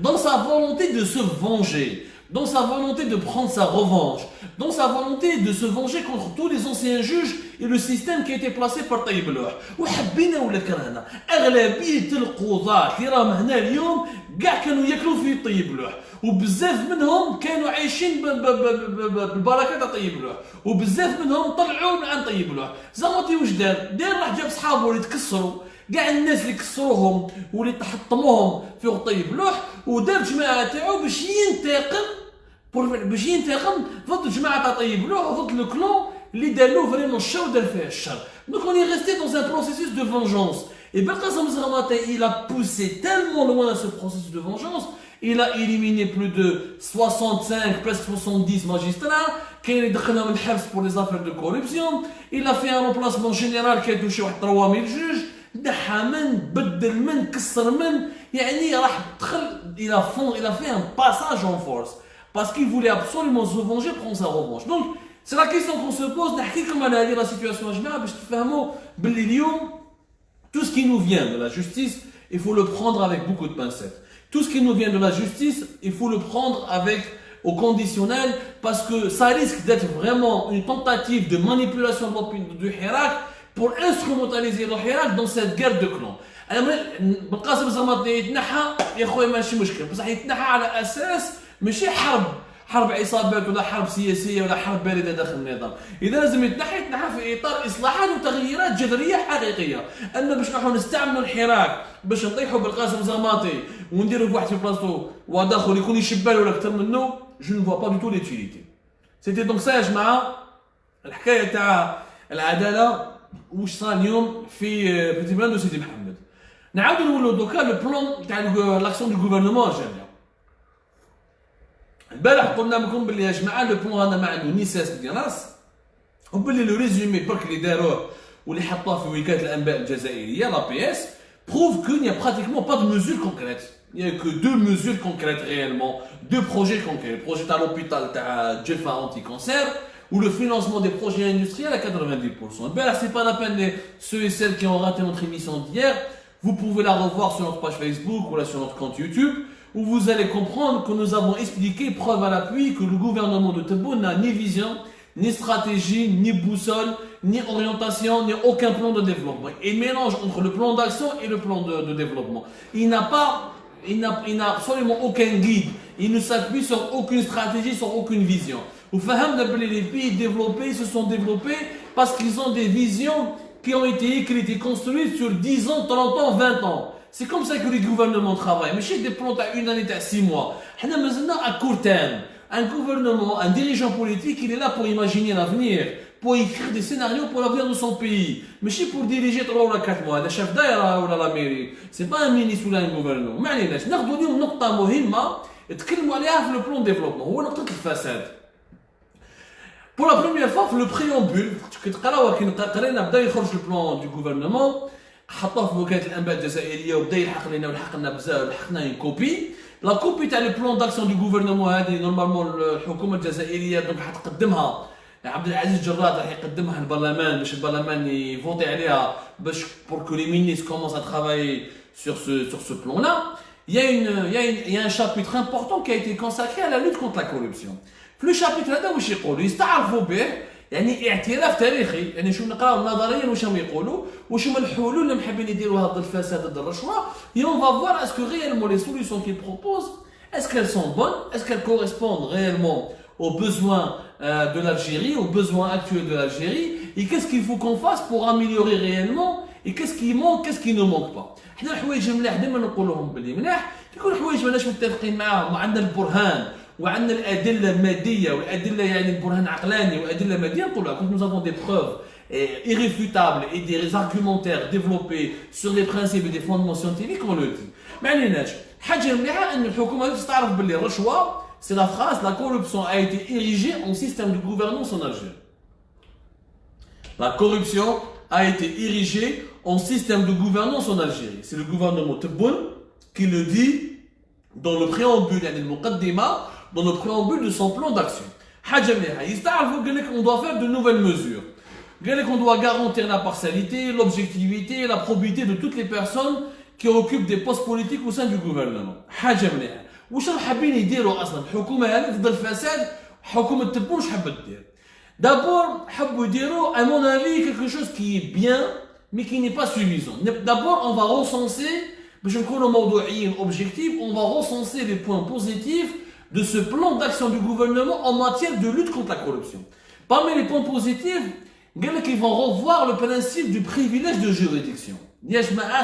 Dans sa volonté de se venger, dans sa volonté de prendre sa revanche, dans sa volonté de se venger contre tous les anciens juges et le système qui a été placé par طيب اللوح. وحبينا ولا كرهنا أغلبية القضاة اللي راهم هنا اليوم كاع كانوا ياكلوا في طيب اللوح وبزاف منهم كانوا عايشين بالبركه تاع طيب اللوح وبزاف منهم طلعوا عن طيب اللوح. زغمطي واش دار راح جاب صحابه اللي تكسروا كاع الناس اللي كسروهم واللي تحطموهم في طيب اللوح ودار جماعه تاعو باش ينتقم ضد الجماعه تاع طيب اللوح وضد لو كلون اللي دار له فريمون الشر ودار فيه الشر. Donc on est resté dans un processus de vengeance. Et Belkacem Zarmati, il a poussé tellement loin ce processus de vengeance, il a éliminé plus de 65, presque 70 magistrats, qui ont دخلهم الحبس pour les affaires de corruption. Il a fait un remplacement général qui a touché 3000 juges. دحى من بدل من كسر من يعني راح دخل il a fait un passage en force parce qu'il voulait absolument se venger, prendre sa revanche. Donc c'est la question qu'on se pose. نحكيكم على هذه la situation جماعه باش تفهموا باللي اليوم tout ce qui nous vient de la justice, il faut le prendre avec beaucoup de pincettes. Tout ce qui nous vient de la justice, il faut le prendre au conditionnel parce que ça risque d'être vraiment une tentative de manipulation du Hirak pour instrumentaliser le Hirak dans cette guerre de clans. Belkacem Zarmati يتنحى يا خويا ماشي مشكل بصح يتنحى على اساس ماشي حرب عصابات ولا حرب سياسيه ولا حرب بارده داخل النظام. اذا لازم يتنحى في اطار اصلاحات وتغييرات جذريه حقيقيه. اما باش نروحوا نستعملوا الحراك باش نطيحوا بالقاسم زغماطي ونديروا واحد في بلاصتو واحد اخر يكون يشبه له ولا اكثر منه. Je ne vois pas du tout l'utilité. C'était donc ça يا جماعه الحكايه تاع العداله واش صار اليوم في بيتي بلان دو سيدي محمد. نعاودوا نقولوا دوكا لو بلان تاع لاكسيون دو غوفرنمون الجزائري. البارح قلنا لكم باللي يا جماعه لو بلان هذا ما عنده ني ساس ديال راس وباللي لو ريزومي برك اللي داروه واللي حطوه في وكاله الانباء الجزائريه لا بي اس prouve qu'il n'y a pratiquement pas de mesures concrètes. Il n'y a que deux mesures concrètes réellement, deux projets concrets. Le projet à l'hôpital de Djelfa anti-cancer ou le financement des projets industriels à 90%. Ben là, c'est pas la peine de ceux et celles qui ont raté notre émission d'hier. Vous pouvez la revoir sur notre page Facebook ou là sur notre compte YouTube où vous allez comprendre que nous avons expliqué, preuve à l'appui, que le gouvernement de Tebboune n'a ni vision, ni stratégie, ni boussole, ni orientation, ni aucun plan de développement. Il mélange entre le plan d'action et le plan de développement. Il n'a absolument aucun guide. Il ne s'appuie sur aucune stratégie, sur aucune vision. Vous savez, les pays développés se sont développés parce qu'ils ont des visions qui ont été écrites et construites sur 10 ans, 30 ans, 20 ans. C'est comme ça que les gouvernements travaillent. Mais chez des plans à une année, à 6 mois. Maintenant, à court terme, un gouvernement, un dirigeant politique, il est là pour imaginer l'avenir, pour écrire des scénarios pour l'avenir de son pays. Mais c'est pour diriger 3 ou 4 mois. Le chef d'ailleurs ou la mairie. C'est pas un ministre ou un gouvernement. Mais allez, nous avons une نقطة مهمة تكلموا عليها في le plan de développement. هو نقطة الفساد. Pour la première fois, le préambule, قرينا بدا يخرج البلان du gouvernement. حطوه في وكالة الأنباء الجزائرية وبدا يلحق لنا ولحق لنا بزاف لحقنا une copie. لا كوبي تاع لو بلان داكسيون دو غوفرنمون هذه نورمالمون الحكومه الجزائريه دونك حتقدمها عبد العزيز جراد راح يقدمها للبرلمان باش البرلمان يفوتي عليها باش pour que les ministres commencent à travailler sur ce plan là. Il y a un chapitre important qui a été consacré à la lutte contre la corruption. في الشابيتر هذا واش يقولوا يستعرفوا به يعني اعتراف تاريخي يعني شو نقراو نظريا واش هم يقولوا واش هما الحلول اللي محبين يديروها ضد الفساد ضد الرشوه et on va voir est-ce que réellement les solutions qu'ils proposent est-ce qu'elles sont bonnes, est-ce qu'elles correspondent réellement aux besoins de l'Algérie, aux besoins actuels de l'Algérie et qu'est-ce qu'il faut qu'on fasse pour améliorer réellement et qu'est-ce qui manque, qu'est-ce qui ne manque pas. حنا الحوايج ملاح دائما نقولوهم باللي ملاح كيكون حوايج ماناش متفقين معاهم وعندنا البرهان وعندنا الادله الماديه والادله يعني برهان عقلاني وادله ماديه نقولها كنت nous avons des preuves irréfutables et des argumentaires développés sur des principes et des fondements scientifiques on le dit. ما عليناش حاجه مليحه ان الحكومه هذه تعرف باللي الرشوه c'est la phrase la corruption a été érigée en système de gouvernance en Algérie. La corruption a été érigée en système de gouvernance en Algérie. C'est le gouvernement Tebboune qui le dit dans le préambule, dans le préambule de son plan d'action. On doit faire de nouvelles mesures. On doit garantir l'impartialité, l'objectivité, la probité de toutes les personnes qui occupent des postes politiques au sein du gouvernement. واش راح حابين يديروا اصلا الحكومه هذه ضد الفساد حكومه تبون واش حابه دير d'abord حبوا يديروا à mon avis quelque chose qui est bien mais qui n'est pas suffisant. D'abord on va recenser باش نكونوا موضوعيين objectifs, on va recenser les points positifs de ce plan d'action du gouvernement en matière de lutte contre la corruption. Parmi les points positifs, ils vont revoir le principe du privilège de juridiction.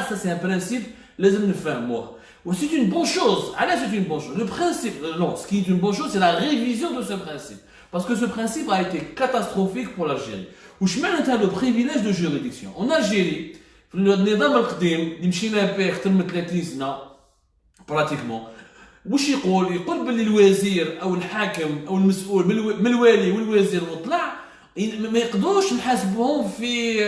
Ça c'est un principe لازم نفهموه. C'est une bonne chose. Alors c'est une bonne chose. Le principe, non, ce qui est une bonne chose, c'est la révision de ce principe. Parce que ce principe a été catastrophique pour l'Algérie. Où je mets le privilège de juridiction. En Algérie, le النظام القديم اللي مشينا به اكثر من 30 سنه براتيكمون واش يقول باللي الوزير او الحاكم او المسؤول من الوالي والوزير وطلع ما يقدروش نحاسبوهم في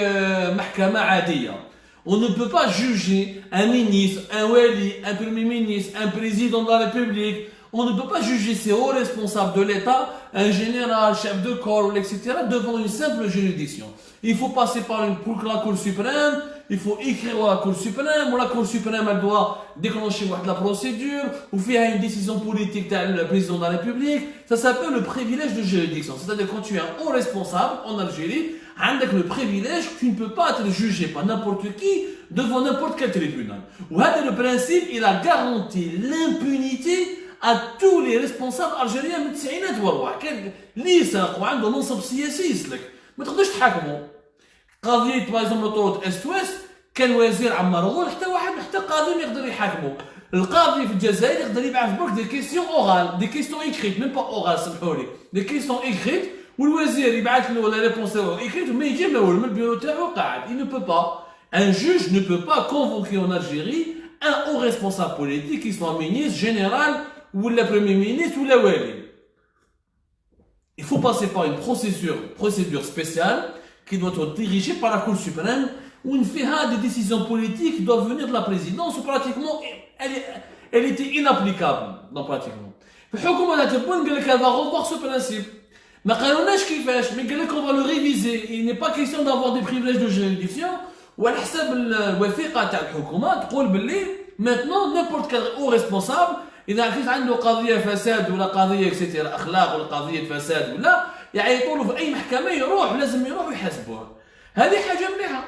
محكمه عاديه. On ne peut pas juger un ministre, un wali, un premier ministre, un président de la République. On ne peut pas juger ces hauts responsables de l'État, un général, chef de corps, etc., devant une simple juridiction. Il faut passer par la Cour suprême, il faut écrire à la Cour suprême, ou la Cour suprême elle doit déclencher la procédure, ou faire une décision politique du président de la République. Ça s'appelle le privilège de juridiction. C'est-à-dire quand tu es un haut responsable en Algérie, avec le privilège, tu ne peux pas être jugé par n'importe qui devant n'importe quel tribunal. Le principe, il a garanti l'impunité à tous les responsables algériens من التسعينات والواح كان اللي يسرق وعنده منصب سياسي يسلك ما تقدرش تحاكمه. قضيه باغ اكزومبل طرود است ويست كان وزير عمار غول حتى واحد حتى قاضي ما يقدر يحاكمه. القاضي في الجزائر يقدر يبعث برك دي كيسيون اورال دي كيسيون ايكريت ميم با اورال سمحوا لي دي كيسيون ايكريت والوزير يبعث له لا ريبونس ايكريت وما يجي الاول من البيرو تاعو قاعد. Il ne peut pas. Un juge ne peut pas convoquer en Algérie un haut responsable politique, qu'il soit ministre, général ou le premier ministre ou le wali. Il faut passer par une procédure spéciale qui doit être dirigée par la Cour suprême où une fiha des décisions politiques doivent venir de la présidence ou pratiquement elle était inapplicable dans pratiquement. Elle va revoir ce principe. ما قالوناش كيفاش mais قال لك on va le réviser. Il n'est pas question d'avoir des privilèges de juridiction وعلى حساب الوثيقه تاع الحكومه تقول باللي maintenant n'importe quel haut responsable اذا كانت عنده قضيه فساد ولا قضيه اكسترا اخلاق ولا قضيه فساد ولا يعيطوا له في اي محكمه يروح لازم يروح يحاسبوه. هذه حاجه مليحه.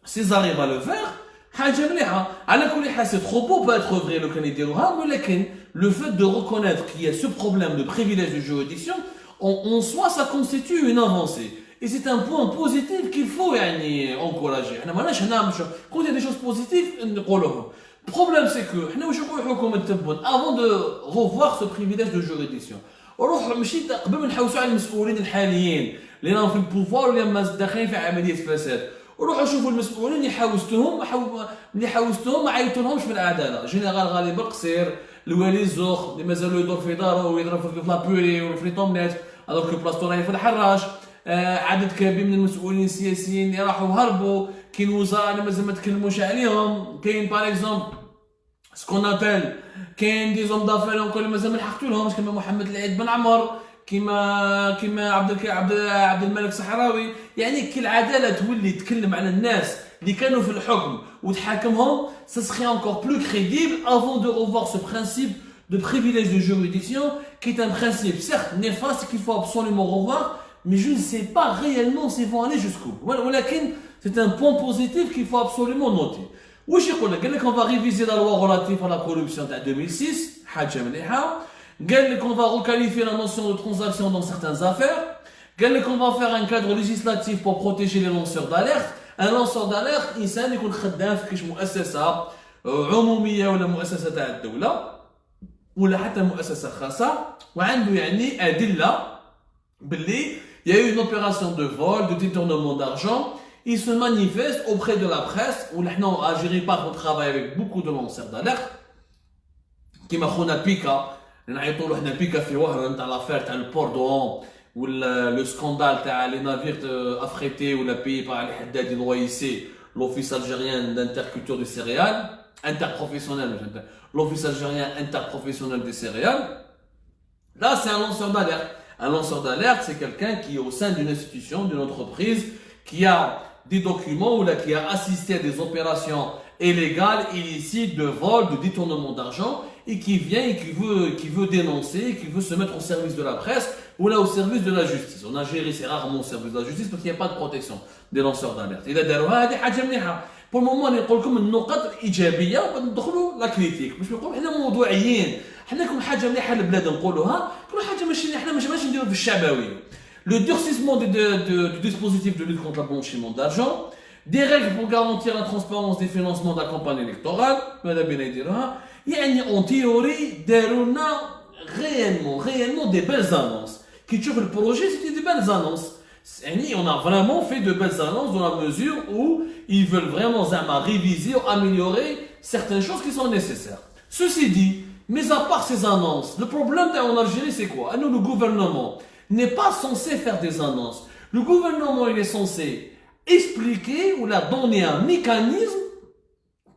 سي زاريفا لو فير حاجه مليحه. على كل حال سي تروبو با اتر فري لو كان يديروها ولكن لو فيت دو ريكونيتر كي ي ا سو بروبليم دو بريفيليج دو جوريديكسيون en soi ça constitue une avancée. Et c'est un point positif qu'il faut يعني encourager. احنا ماناش هنا باش quand il y a des choses positives نقولوهم. Le problème c'est que احنا واش نقولوا الحكومه تبون avant de revoir ce privilège de juridiction. روح مشيت قبل ما نحوسوا على المسؤولين الحاليين اللي راهم في البوفوار ولا داخلين في عمليه فساد. وروحوا شوفوا المسؤولين اللي حوستهم ما عيطولهمش في العداله. جنرال غالب القصير، الوالي الزوخ اللي مازالوا يدور في داره ويضرب في لابوري وفي طومنات alors que بلاصتو راهي في الحراش. عدد كبير من المسؤولين السياسيين اللي راحوا هربوا. كاين وزراء اللي مازال ما تكلموش عليهم. كاين باغ اكزومبل سكون ابل كاين دي زوم دافير اللي مازال ما لحقتولهمش كيما محمد العيد بن عمر كيما عبد الملك صحراوي. يعني كي العداله تولي تكلم على الناس اللي كانوا في الحكم وتحاكمهم ça serait encore plus crédible avant de revoir ce principe de privilège de juridiction qui est un principe certes néfaste qu'il faut absolument revoir mais je ne sais pas réellement s'ils vont aller jusqu'où. ولكن c'est un point positif qu'il faut absolument noter. واش يقول لك؟ قال لك on va réviser la loi relative à la corruption de 2006 حاجه مليحه. قال لك on va requalifier la notion de transaction dans certaines affaires. قال لك on va faire un cadre législatif pour protéger les lanceurs d'alerte. ان لونسور داليرت انسان يكون خدام في كاش مؤسسه عموميه ولا مؤسسه تاع الدوله ولا حتى مؤسسه خاصه وعنده يعني ادله باللي il y a eu une opération de vol, de détournement d'argent. Il se manifeste auprès de la presse où là, en Algérie, on travaille avec beaucoup de lanceurs d'alerte. Qui m'a dit Pika, on a dit Pika في وهران تاع l'affaire تاع le port d'Oran ou le scandale تاع les navires affrétés ou la payés par les Haddad l'OIC, l'office algérien d'interculture des céréales, interprofessionnel, l'office algérien interprofessionnel des céréales. Là, c'est un lanceur d'alerte. Un lanceur d'alerte, c'est quelqu'un qui est au sein d'une institution, d'une entreprise, qui a des documents ou là, qui a assisté à des opérations illégales, illicites, de vol, de détournement d'argent, et qui vient et qui veut dénoncer, qui veut se mettre au service de la presse ou là au service de la justice. En Algérie, c'est rarement au service de la justice parce qu'il n'y a pas de protection des lanceurs d'alerte. Il a dit, pour le moment, on يقول لكم النقط الإيجابية وندخلوا لا كريتيك باش نقولوا حنا موضوعيين حنا كل حاجة مليحة البلاد نقولوها كل حاجة ماشي حنا ماشي نديروا في الشعبوية. Le durcissement du dispositif de lutte contre le blanchiment d'argent, des règles pour garantir la transparence des financements de la campagne électorale, en théorie, réellement des belles annonces. Qui trouve le projet, c'était des belles annonces. On a vraiment fait de belles annonces dans la mesure où ils veulent vraiment réviser ou améliorer certaines choses qui sont nécessaires. Ceci dit, mais à part ces annonces, le problème en Algérie c'est quoi? Nous, le gouvernement n'est pas censé faire des annonces. Le gouvernement il est censé expliquer ou donner un mécanisme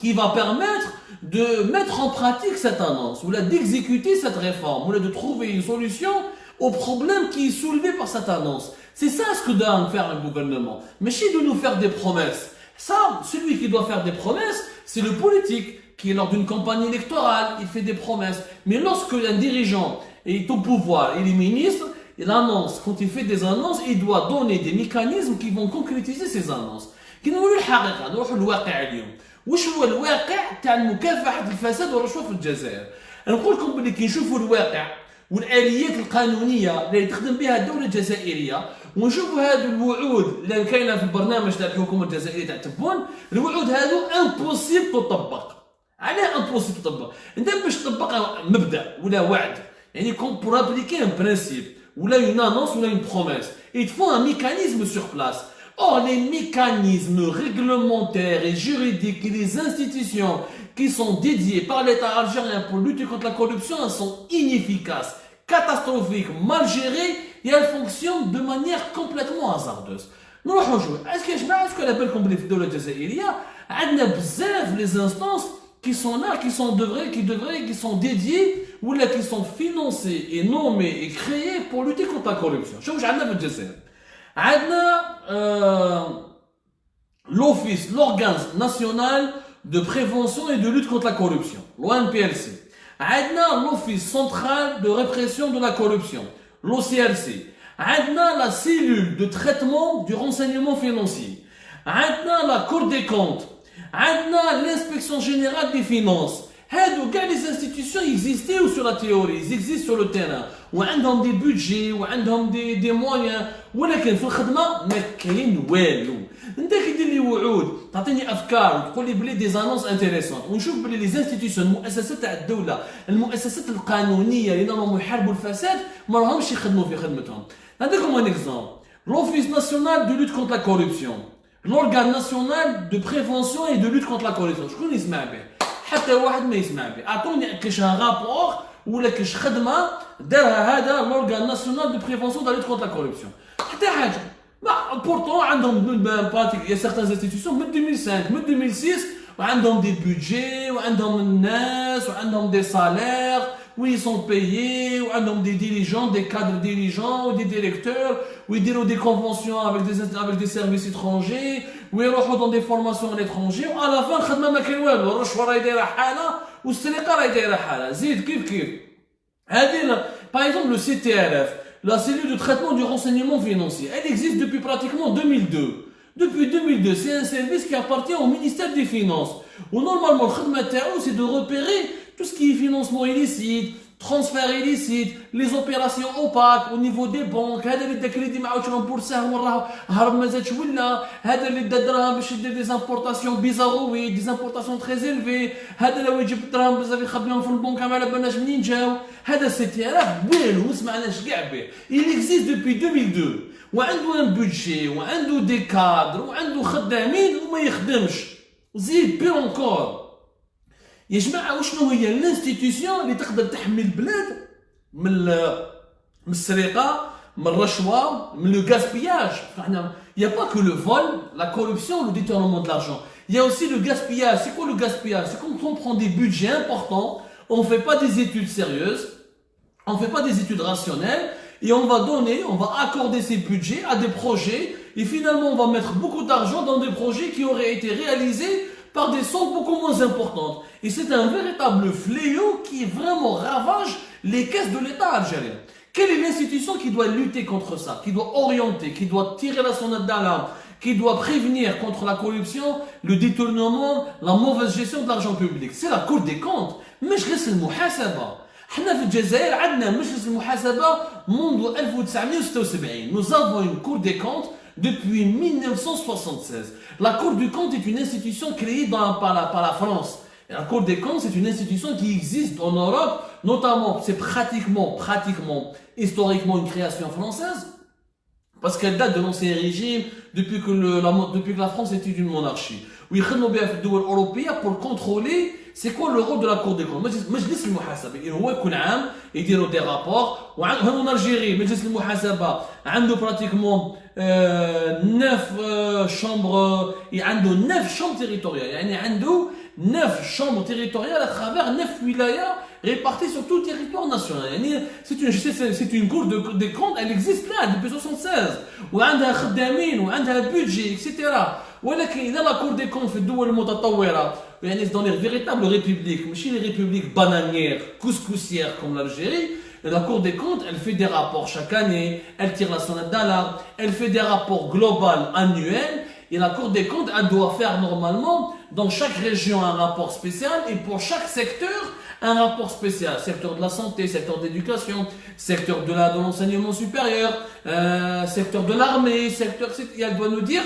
qui va permettre de mettre en pratique cette annonce ou d'exécuter cette réforme ou de trouver une solution au problème qui est soulevé par cette annonce. C'est ça ce que doit faire un gouvernement. Mais si de nous faire des promesses, ça, celui qui doit faire des promesses, c'est le politique qui, lors d'une campagne électorale, il fait des promesses. Mais lorsque un dirigeant est au pouvoir, il est ministre, il annonce, quand il fait des annonces, il doit donner des mécanismes qui vont concrétiser ces annonces. كي نقولوا الحقيقة نروحوا للواقع اليوم. واش هو الواقع تاع مكافحة الفساد والرشوة في الجزائر؟ نقول لكم باللي كي نشوفوا الواقع والآليات القانونية اللي تخدم بها الدولة الجزائرية ونشوفوا هذه الوعود اللي كاينة في البرنامج تاع الحكومة الجزائرية تاع تبون، الوعود هذو امبوسيبل تطبق. علاه امبوسيبل تطبق؟ انت باش تطبق مبدأ ولا وعد، يعني كون بور ابليكي ان برانسيب ولا une annonce ولا une promesse. Il faut un mécanisme sur place. Or, les mécanismes réglementaires et juridiques et les institutions qui sont dédiées par l'État algérien pour lutter contre la corruption, elles sont inefficaces, catastrophiques, mal gérées et elles fonctionnent de manière complètement hasardeuse. Nous allons jouer. Est-ce que je pense qu'on appelle comme les dollars jazairiens, on a bzaf les instances qui sont là, qui sont dédiées ou là qui sont financées et nommées et créées pour lutter contre la corruption. Je vous dis que c'est l'Office, l'organe national de prévention et de lutte contre la corruption, l'ONPLC. L'Office central de répression de la corruption, l'OCRC. La cellule de traitement du renseignement financier. La Cour des comptes. L'inspection générale des finances. Les institutions existaient ou sur la théorie, ils existent sur le terrain. Ou ont des budgets, ou ont des moyens. ولكن في الخدمة ما كاين والو. انت كيدير لي وعود، تعطيني افكار وتقول لي بلي دي زانونس انتريسون، ونشوف بلي لي زانستيتيسيون المؤسسات تاع الدولة، المؤسسات القانونية اللي راهم يحاربوا الفساد ما راهمش يخدموا في خدمتهم. نعطيكم ان اكزومبل. L'Office national de lutte contre la corruption. L'organe national de prévention et de lutte contre la corruption. شكون يسمع به؟ حتى واحد ما يسمع به. اعطوني كاش رابور ولا كاش خدمة دارها هذا l'organe national de prévention de la lutte contre la corruption. حتى حاجه pourtant عندهم براتيك يا certaines institutions من 2005 من 2006 وعندهم des budgets وعندهم الناس وعندهم des salaires où ils sont payés وعندهم des dirigeants des cadres dirigeants ou des directeurs où ils déroulent des conventions avec des services étrangers où ils يروحوا dans des formations à l'étranger وà la fin الخدمه ما كاين والو الرشوه راهي دايره حاله والسرقه راهي دايره حاله زيد كيف هذه par exemple le CTRF. La cellule de traitement du renseignement financier, elle existe depuis pratiquement 2002. Depuis 2002, c'est un service qui appartient au ministère des Finances. Où normalement, le khadma taou, c'est de repérer tout ce qui est financement illicite, transfert illicite, les opérations opaques au niveau des banques, هذا اللي دا كريدي ما عاودش رامبورساه وراه هرب ما زادش ولا، هذا اللي دا دراهم باش يدير دي زامبورطاسيون بيزاروي، دي زامبورطاسيون تري زيلفي، هذا لو يجيب الدراهم بزاف يخبيهم في البنكه ما على بالناش منين جاو، هذا سيتي راه والو ما سمعناش كاع به. Il existe depuis 2002 وعنده ان بودجي وعنده دي كادر وعنده خدامين وما يخدمش. زيد بير اونكور. يا جماعه وشنو هي الانستيتيوسيون اللي تقدر تحمي البلاد من السرقه، من الرشوه، من لو غاسبياج. فاحنا يا با كو لو فول، لا كوربسيون، لو détournement de l'argent. Il y a aussi le gaspillage. C'est quoi le gaspillage? C'est quand on prend des budgets importants, on fait pas des études sérieuses, on fait pas des études rationnelles et on va accorder ces budgets à des projets et finalement on va mettre beaucoup d'argent dans des projets qui auraient été réalisés par des sommes beaucoup moins importantes. Et c'est un véritable fléau qui vraiment ravage les caisses de l'État algérien. Quelle est l'institution qui doit lutter contre ça, qui doit orienter, qui doit tirer la sonnette d'alarme, qui doit prévenir contre la corruption, le détournement, la mauvaise gestion de l'argent public? C'est la Cour des comptes. مجلس المحاسبة. احنا في الجزائر عندنا مجلس المحاسبة منذ 1976. Nous avons une Cour des comptes depuis 1976. La Cour des comptes est une institution créée par la France. Et la Cour des comptes, c'est une institution qui existe en Europe, notamment, c'est pratiquement, historiquement une création française, parce qu'elle date de l'ancien régime, depuis que la France était une monarchie. Oui, pour contrôler, c'est quoi le rôle de la Cour des comptes? مجلس المحاسبة هو كل عام يديروا des rapports. وهنا الجيري مجلس المحاسبة عنده pratiquement 9 chambres, عنده 9 chambres territoriales. يعني عنده 9 chambres territoriales à travers 9 wilayas réparties sur tout le territoire national. يعني c'est une Cour des comptes, elle existe là depuis 76 وعندها خدامين وعندها budget etc. ولكن إذا لا Cour des comptes في الدول المتطورة يعني dans les véritables républiques, ماشي les républiques bananières, couscoussières comme l'Algérie, la Cour des comptes, elle fait des rapports chaque année, elle tire la sonnette d'alarme, elle fait des rapports globaux annuels, et la Cour des comptes, elle doit faire normalement dans chaque région un rapport spécial et pour chaque secteur un rapport spécial. Secteur de la santé, secteur de l'éducation, secteur de l'enseignement supérieur, secteur de l'armée, secteur, et elle doit nous dire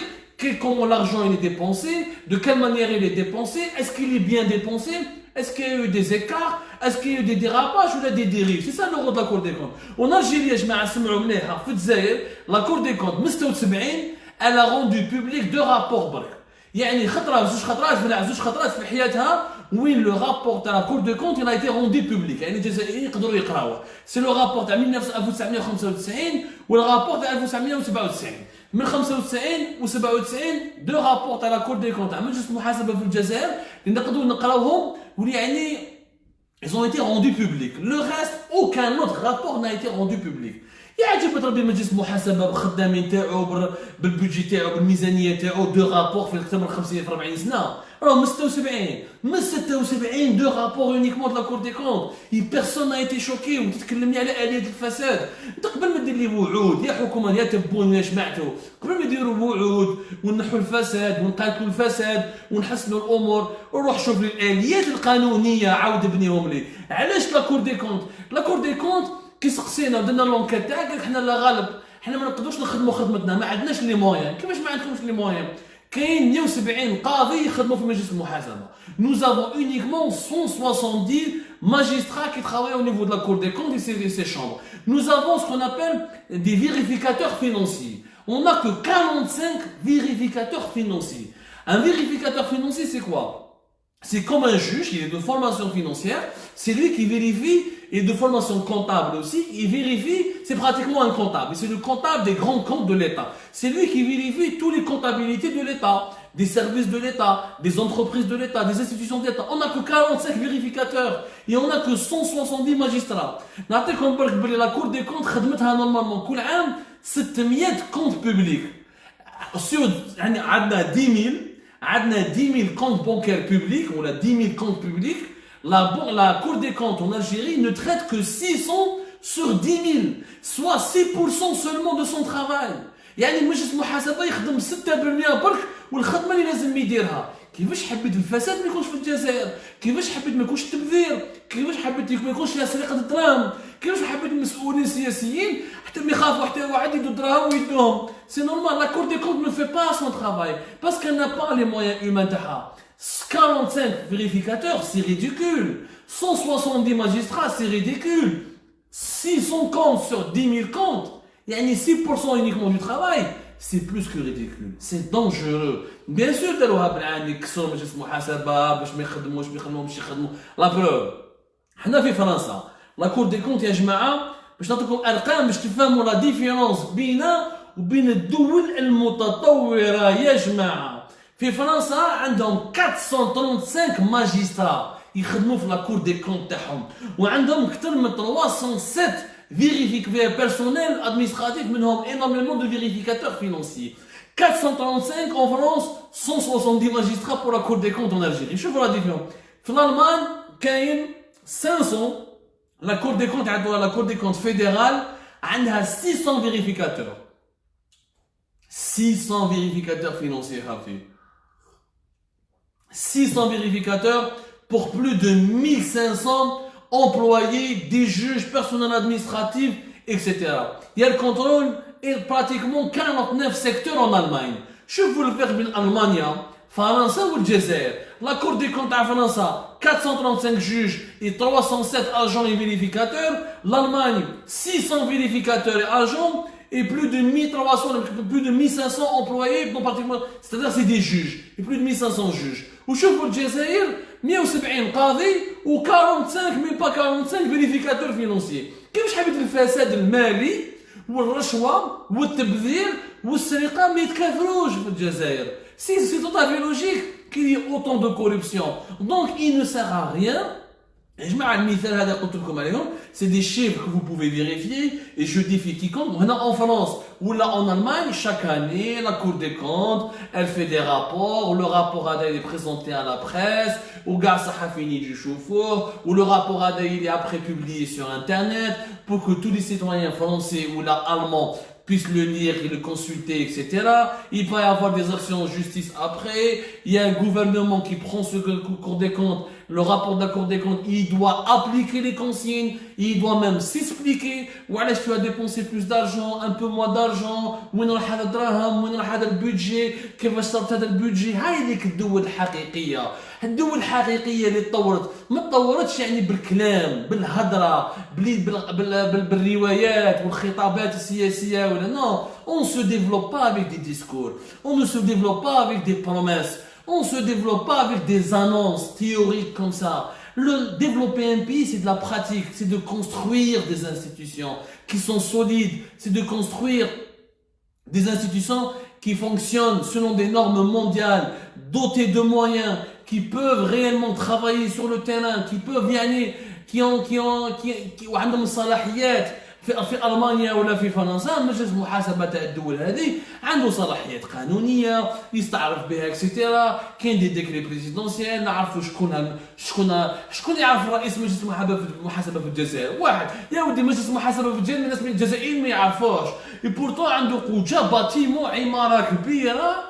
comment l'argent il est dépensé, de quelle manière il est dépensé, est-ce qu'il est bien dépensé, est-ce qu'il y a eu des écarts, est-ce qu'il y a eu des dérapages ou des dérives. C'est ça le rôle de la Cour des comptes. En Algérie, la Cour des comptes, elle a rendu public 2 rapports. يعني خطرة زوج خطرات زوج خطرات في حياتها وين le rapport de la Cour des comptes il a été rendu public. يعني الجزائريين يقدروا يقراوه. C'est le rapport تاع 1995 ولا rapport تاع 1997. من 95 و 97 2 rapports تاع la Cour des comptes تاع مجلس المحاسبة في الجزائر اللي نقدروا نقراوهم واللي يعني ils ont été rendus publics. Le reste, aucun autre rapport n'a été rendu public. يعجب ربي مجلس المحاسبه بالخدامين تاعو بالبودجي تاعو بالميزانيه تاعو 2 رابور في اكثر من 50 في 40 سنه راهم 76 2 رابور يونيكمون لا كور دي كونت. بيرسون ما ايتي شوكي وتتكلمني على اليه الفساد. انت قبل ما دير لي وعود يا حكومه يا تبون يا جماعتو قبل ما يديروا وعود ونحوا الفساد ونقاتلوا الفساد ونحسنوا الامور وروح شوف الاليات القانونيه عاود بنيهم لي. علاش لا كور دي كونت؟ لا كور دي كونت كي سقسينا ودرنا لونكيت تاعك قالك حنا لا غالب حنا ما نقدروش نخدموا خدمتنا ما عندناش لي مويان. كيفاش ما عندكمش لي مويان؟ كاين 170 قاضي يخدموا في مجلس المحاسبه. Nous avons uniquement 170 magistrats qui travaillent au niveau de la Cour des comptes et ses chambres. Nous avons ce qu'on appelle des vérificateurs financiers. On n'a que 45 vérificateurs financiers. Un vérificateur financier, c'est quoi? C'est comme un juge, il est de formation financière, c'est lui qui vérifie, et de formation comptable aussi, il vérifie, c'est pratiquement un comptable, c'est le comptable des grands comptes de l'État. C'est lui qui vérifie toutes les comptabilités de l'État, des services de l'État, des entreprises de l'État, des institutions de l'État. On n'a que 45 vérificateurs, et on n'a que 170 magistrats. La Cour des comptes, normalement, كل عام 600 comptes publics. Sur, on a 10 000 comptes bancaires publics, ou 10 000 comptes publics. La Cour des comptes en Algérie ne traite que 600 sur 10 000, soit 6% seulement de son travail. يعني مجلس المحاسبة يخدم 6% برك والخدمة اللي لازم يديرها. كيفاش حبيت الفساد ما يكونش في الجزائر، كيفاش حبيت ما يكونش التبذير، كيفاش حبيت ما يكونش فيها سرقه الدراهم، كيفاش حبيت المسؤولين السياسيين حتى ما يخافوا حتى واحد يدو دراهم ويدوهم. سي نورمال لا كور دي كونت ne fait pas son travail parce qu'elle n'a pas les moyens humains تاعها. 45 vérificateurs, c'est ridicule. 170 magistrats, c'est ridicule. 600 comptes sur 10 000 comptes, il y a 6% uniquement du travail, c'est plus que ridicule. C'est dangereux. Bien sûr, داروها بالعاني كسروا مجلس المحاسبة باش ما يخدموش باش يخدموا. لا بروف حنا في فرنسا لا كور دي كونت يا جماعة باش نعطيكم أرقام باش تفهموا لا ديفيرونس بيننا وبين الدول المتطورة يا جماعة. في فرنسا عندهم 435 ماجسترا يخدموا في لا كور دي كونت تاعهم وعندهم اكثر من 307 vérificateurs personnels administratifs منهم énormément de vérificateurs financiers. 435 en France, 170 magistrats pour la Cour des comptes en Algérie. شوفوا la différence. في الألمان كاين 500 la Cour des comptes عندها la Cour des comptes fédérale عندها 600 vérificateurs. 600 vérificateurs financiers خافي. 600 vérificateurs pour plus de 1500 employés, des juges, personnel administratif, etc. Il y a le contrôle et pratiquement 49 secteurs en Allemagne. Je vous le fais en Allemagne, France ou le Djezzer. La Cour des comptes à France, 435 juges et 307 agents et vérificateurs. L'Allemagne, 600 vérificateurs et agents et plus de 1300, plus de 1500 employés, c'est-à-dire c'est des juges, et plus de 1500 juges. وشوفوا الجزائر 170 قاضي و 45 مي با 45 فيريفيكاتور فينونسيي. كيفاش حبيت الفساد المالي والرشوه والتبذير والسرقه ما يتكاثروش في الجزائر. سي tout à fait logique qu'il y ait autant de corruption. Donc il ne sert à rien. يا جماعه المثال هذا قلت لكم عليهم c'est des chiffres que vous pouvez vérifier et je défie quiconque. هنا en France ou là en Allemagne chaque année la Cour des comptes elle fait des rapports, le rapport هذا il est présenté à la presse ou gars صحفيين يجي يشوفوه ou le rapport هذا il est après publié sur internet pour que tous les citoyens français ou là allemands puissent le lire et le consulter, etc. Il peut y avoir des actions en justice après. Il y a un gouvernement qui prend ce Cour des comptes, le rapport de la Cour des comptes, il doit appliquer les consignes, il doit même s'expliquer. Voilà, tu as dépensé plus d'argent, un peu moins d'argent, وين راح هذا الدراهم, وين راح هذا البودجي, كيفاش صرت هذا البودجي. هاي ديك الدول الحقيقية. الدول الحقيقية اللي تطورت ما تطورتش يعني بالكلام بالهضرة بالروايات والخطابات السياسية ولا non. On se développe pas avec des discours, on ne se développe pas avec des promesses, on se développe pas avec des annonces théoriques comme ça. Le développer un pays, c'est de la pratique, c'est de construire des institutions qui sont solides, c'est de construire des institutions qui fonctionnent selon des normes mondiales, dotées de moyens, qui peuvent réellement travailler sur le terrain, qui peuvent y aller, qui ont صلاحيات في ألمانيا ولا في فرنسا. مجلس المحاسبة تاع الدول هذه عنده صلاحيات قانونية يستعرف بها اكسيتيرا. كاين دي ديكري بريزيدونسيال نعرفوا شكون يعرف رئيس مجلس المحاسبة في الجزائر. واحد يا ودي مجلس المحاسبة في الجزائر الناس من الجزائريين ما يعرفوش. بورتو عنده قوجة باتيمو عمارة كبيرة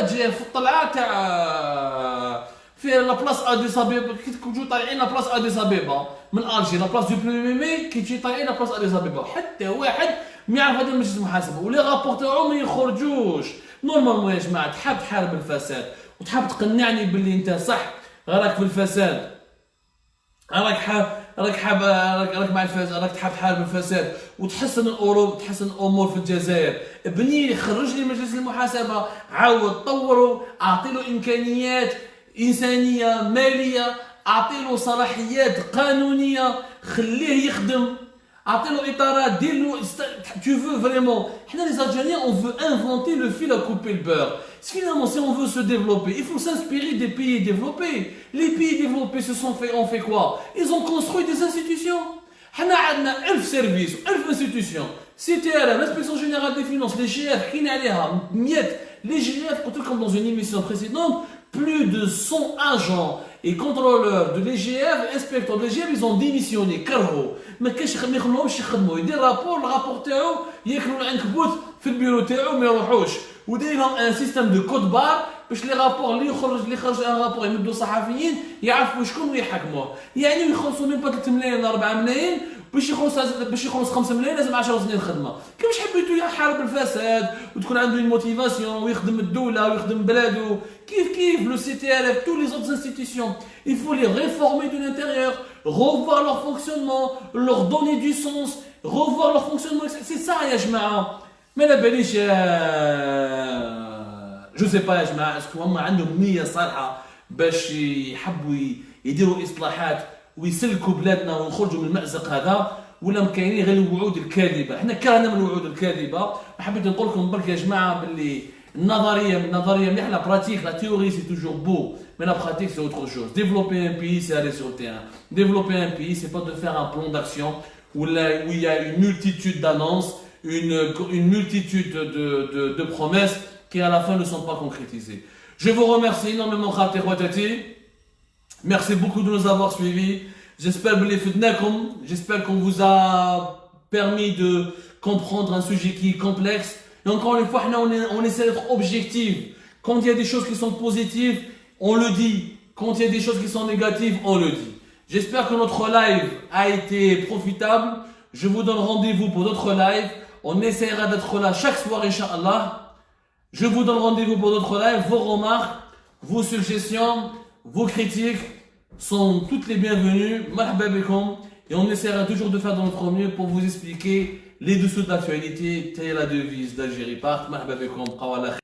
جايه في الطلعة تاع في لابلاص اديس ابيبا. كي تكونوا طالعين لابلاص اديس ابيبا من الجي لابلاص دو بروميي مي كي تجي طالعين لابلاص اديس ابيبا حتى واحد ما يعرف هذا المجلس المحاسبه ولي رابور تاعو ما يخرجوش. نورمالمون يا جماعه تحب تحارب الفساد وتحب تقنعني باللي انت صح راك في الفساد راك مع الفساد راك تحب تحارب الفساد وتحسن الاوروب تحسن الامور في الجزائر. بني خرج لي مجلس المحاسبه عاود طوروا اعطي له امكانيات انسانيه ماليه اعطي له صلاحيات قانونيه خليه يخدم اعطي له اطارات دير له tu veux vraiment. حنا les Algériens on veut inventer le fil à couper le beurre. Finalement si on veut se développer il faut s'inspirer des pays développés. Les pays développés ont fait quoi? Ils ont construit des institutions. حنا عندنا 1000 سيرفيس و1000 institutions. CTRM, l'inspection générale des finances, les GF, حكينا عليها 100 les GF قلت لكم dans une émission précédente. Plus de 100 agents et contrôleurs de l'EGF, inspecteurs de l'EGF, ils ont démissionné. كرهوا ما كاش يخلوهمش يخدموا يدير رابور الرابور تاعو ياكلوا العنكبوت في البيرو تاعو ما يروحوش ودايرهم ان سيستم دو كود بار باش لي رابور اللي خرج ان رابور يمدوا الصحفيين يعرفوا شكون ويحكموه. يعني يخلصوا ميم با 3 ملايين ولا 4 ملايين باش يخلص 5 ملايين لازم 10 سنين خدمه. كيفاش حبيتو يحارب الفساد وتكون عنده une motivation ويخدم الدوله ويخدم بلادو كيف لو سي تي ار اف tous les autres institutions. Il faut les réformer de l'intérieur, revoir leur fonctionnement, leur donner du sens, revoir leur fonctionnement. C'est ça يا جماعه. ما لا باليش جو سي با يا جماعه اسكو هما عندهم نيه صالحه باش يحبوا يديروا اصلاحات ويسلكوا بلادنا ونخرجوا من المأزق هذا، ولا مكاينين غير الوعود الكاذبه. احنا كرهنا من الوعود الكاذبه. حبيت نقول لكم برك يا جماعه باللي النظريه مليح، لا براتيك لا تhéorie c'est toujours beau mais la pratique c'est autre chose. Développer un pays c'est aller sur le terrain. Développer un pays c'est pas de faire un plan d'action où il y a une multitude d'annonces, une multitude de promesses qui à la fin ne sont pas concrétisées. Je vous remercie énormément Khatir Watati. Merci beaucoup de nous avoir suivis. J'espère qu'on vous a permis de comprendre un sujet qui est complexe. Et encore une fois, on essaie d'être objectif. Quand il y a des choses qui sont positives, on le dit. Quand il y a des choses qui sont négatives, on le dit. J'espère que notre live a été profitable. Je vous donne rendez-vous pour d'autres lives. On essaiera d'être là chaque soir, Inch'Allah. Je vous donne rendez-vous pour d'autres lives. Vos remarques, vos suggestions, vos critiques sont toutes les bienvenues. Marhaba bikum. Et on essaiera toujours de faire de notre mieux pour vous expliquer les dessous de l'actualité. Telle est la devise d'Algérie Part. Marhaba bikum.